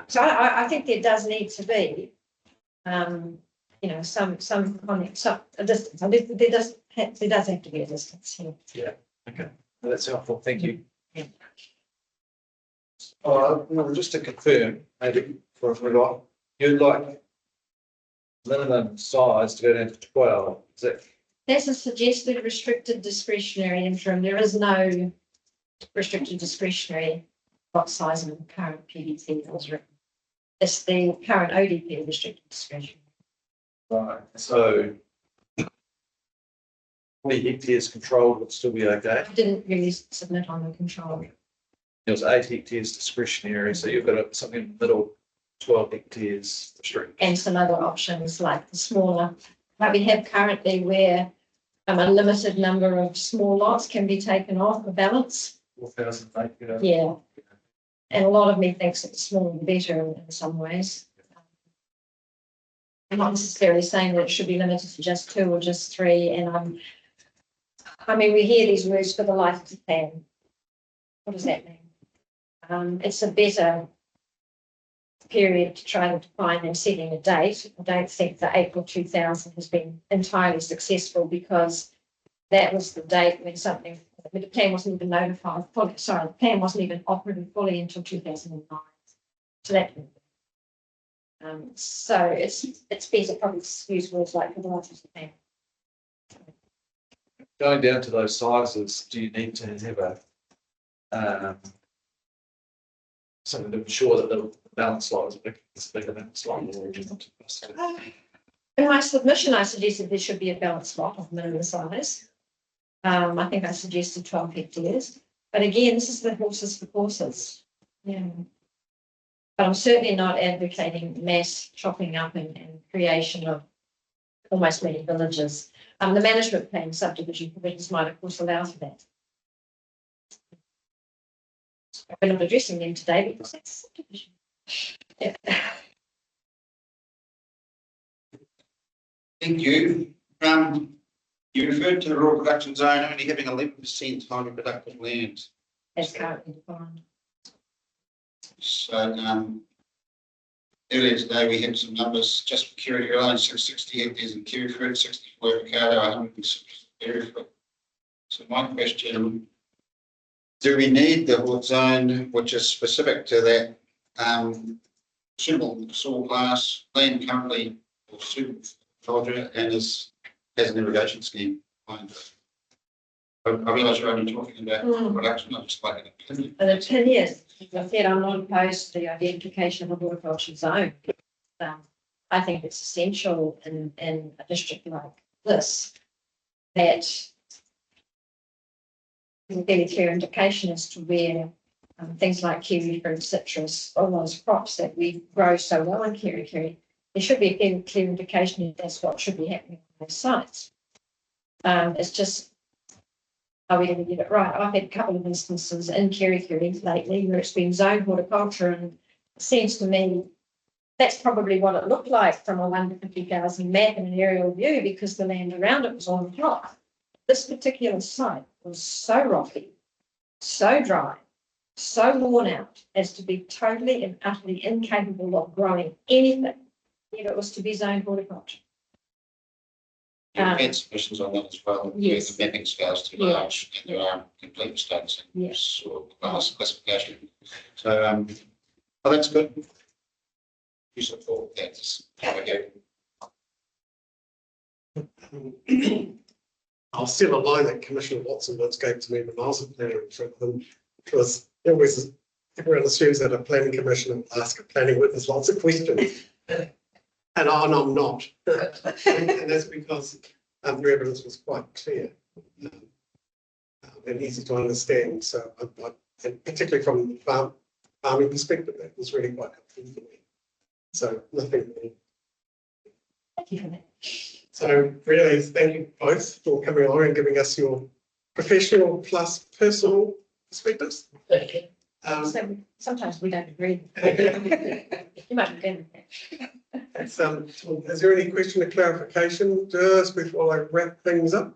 so I think there does need to be, some a distance. There does have to be a distance. Yeah. Okay. Well, that's helpful. Thank you. Yeah. Well, just to confirm, maybe for everyone, you'd like minimum size to go down to 12. Is that? That's a suggested restricted discretionary interim. There is no restricted discretionary lot size in the current PDT that was written. It's the current ODP restricted discretionary. Right. So 20 hectares controlled would still be okay. I didn't really submit on the control. It was 8 hectares discretionary, so you've got something in the middle 12 hectares restrict. and some other options like the smaller, like we have currently where a limited number of small lots can be taken off the balance. 4,000 acre. Yeah. And a lot of me thinks that the smaller the better in some ways. I'm not necessarily saying that it should be limited to just 2 or just 3. And I mean, we hear these words for the life of the plan. What does that mean? It's a better period to try to define and setting a date. I don't think that April 2000 has been entirely successful because that was the date when the plan wasn't even notified. The plan wasn't even operative fully until 2009. So that. So it's better probably to use words like for the life of the plan. Going down to those sizes, do you need to have something to ensure that the balance lot is bigger than the slot? Or do you want to- In my submission, I suggested there should be a balanced lot of minimum size. I think I suggested 12 hectares, but again, this is the horses for courses. Yeah. But I'm certainly not advocating mass chopping up and creation of almost many villages. The management plan subdivision provisions might of course allow for that. We're not addressing them today because that's subdivision. Yeah. Thank you. You referred to the rural production zone only having 11% highly productive land. As currently defined. So, earlier today we had some numbers just for Kiwi Island, 660 hectares in kiwi fruit, 64 avocado, 160 berry fruit. So my question, do we need the hort zone, which is specific to that suitable soil class, land currently or suitable agriculture and has an irrigation scheme behind it? I realise you're only talking about production, I'm just like an opinion. An opinion, as I said, I'm not opposed to the identification of a horticulture zone. I think it's essential in a district like this that there's a fairly clear indication as to where things like kiwi fruit, citrus, all those crops that we grow so well in Kerikeri, there should be a fairly clear indication that that's what should be happening on those sites. It's just, are we going to get it right? I've had a couple of instances in Kerikeri lately where it's been zoned horticulture, and it seems to me that's probably what it looked like from a 1 to 50,000 map and an aerial view because the land around it was on the rock. This particular site was so rocky, so dry, so worn out as to be totally and utterly incapable of growing anything if it was to be zoned horticulture. You've had submissions on that as well. Yes. The mapping scales too large and there are complete mistakes in Yes. sort of classification. So, oh, that's good. You support that. I'll still a line that Commissioner Watson once gave to me when I was a planner in front of them, which was always everyone assumes that a planning commissioner will ask a planning witness lots of questions. And I'm not. And that's because the evidence was quite clear and easy to understand. So, and particularly from the farming perspective, that was really quite helpful for me. So, nothing more. Thank you for that. So, really, thank you both for coming along and giving us your professional plus personal perspectives. So sometimes we don't agree. You might be better. Is there any question or clarification just before I wrap things up?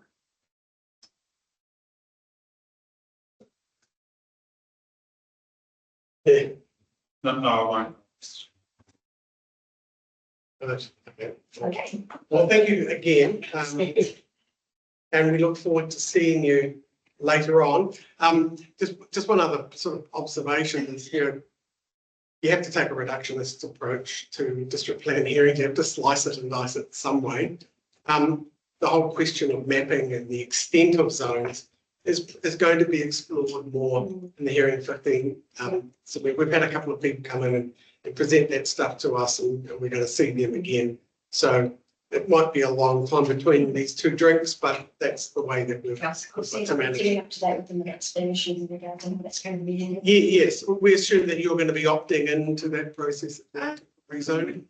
Yeah. No, I won't. Right, okay. Okay. Well, thank you again. And we look forward to seeing you later on. Just one other sort of observation is, you have to take a reductionist approach to district plan hearings. You have to slice it and dice it some way. The whole question of mapping and the extent of zones is going to be explored more in the hearing 15. So we've had a couple of people come in and present that stuff to us, and we're going to see them again. So it might be a long time between these two drinks, but that's the way that we've got to manage. Getting up to date with the minutes, their issues regarding that's going to be in. Yes, we assume that you're going to be opting into that process. rezoning?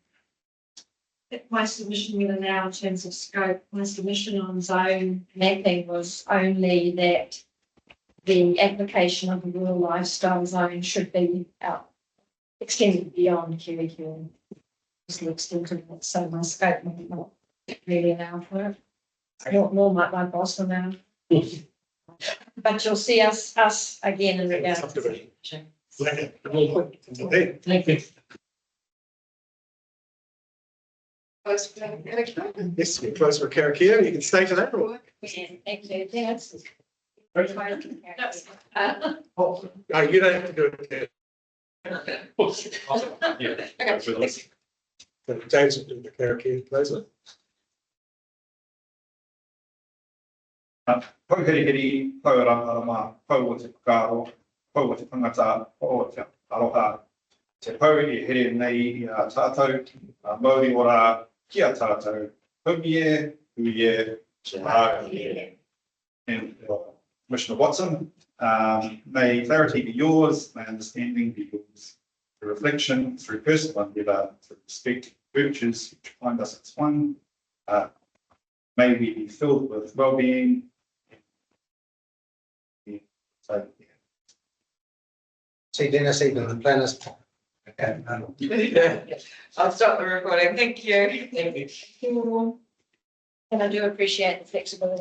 My submission will allow in terms of scope, my submission on zone mapping was only that the application of the rural lifestyle zone should be out, extended beyond Kerikeri. Just the extent of it, so my scope might not really allow for it. Nor might my boss allow. But you'll see us again in regards to. Subdivision. Thank you. Yes, we're close for Karakia. You can stay for that. Or? Thank you. That's. Oh, you don't have to do it. James will do the Karakia closer. Pauhirihiri, paurangarama, pau o te whakaaro, pau o te tangata, pau o te aroha. Te pau I here nei I a tātou, a Māori ora ki a tātou, huie, and Commissioner Watson, may clarity be yours, may understanding be yours. The reflection through personal endeavour, through respect, virtues which bind us as one. May we be filled with well-being. So, See, Dennis, even the planners. Okay, I'll stop the recording. Thank you. And I do appreciate the flexibility.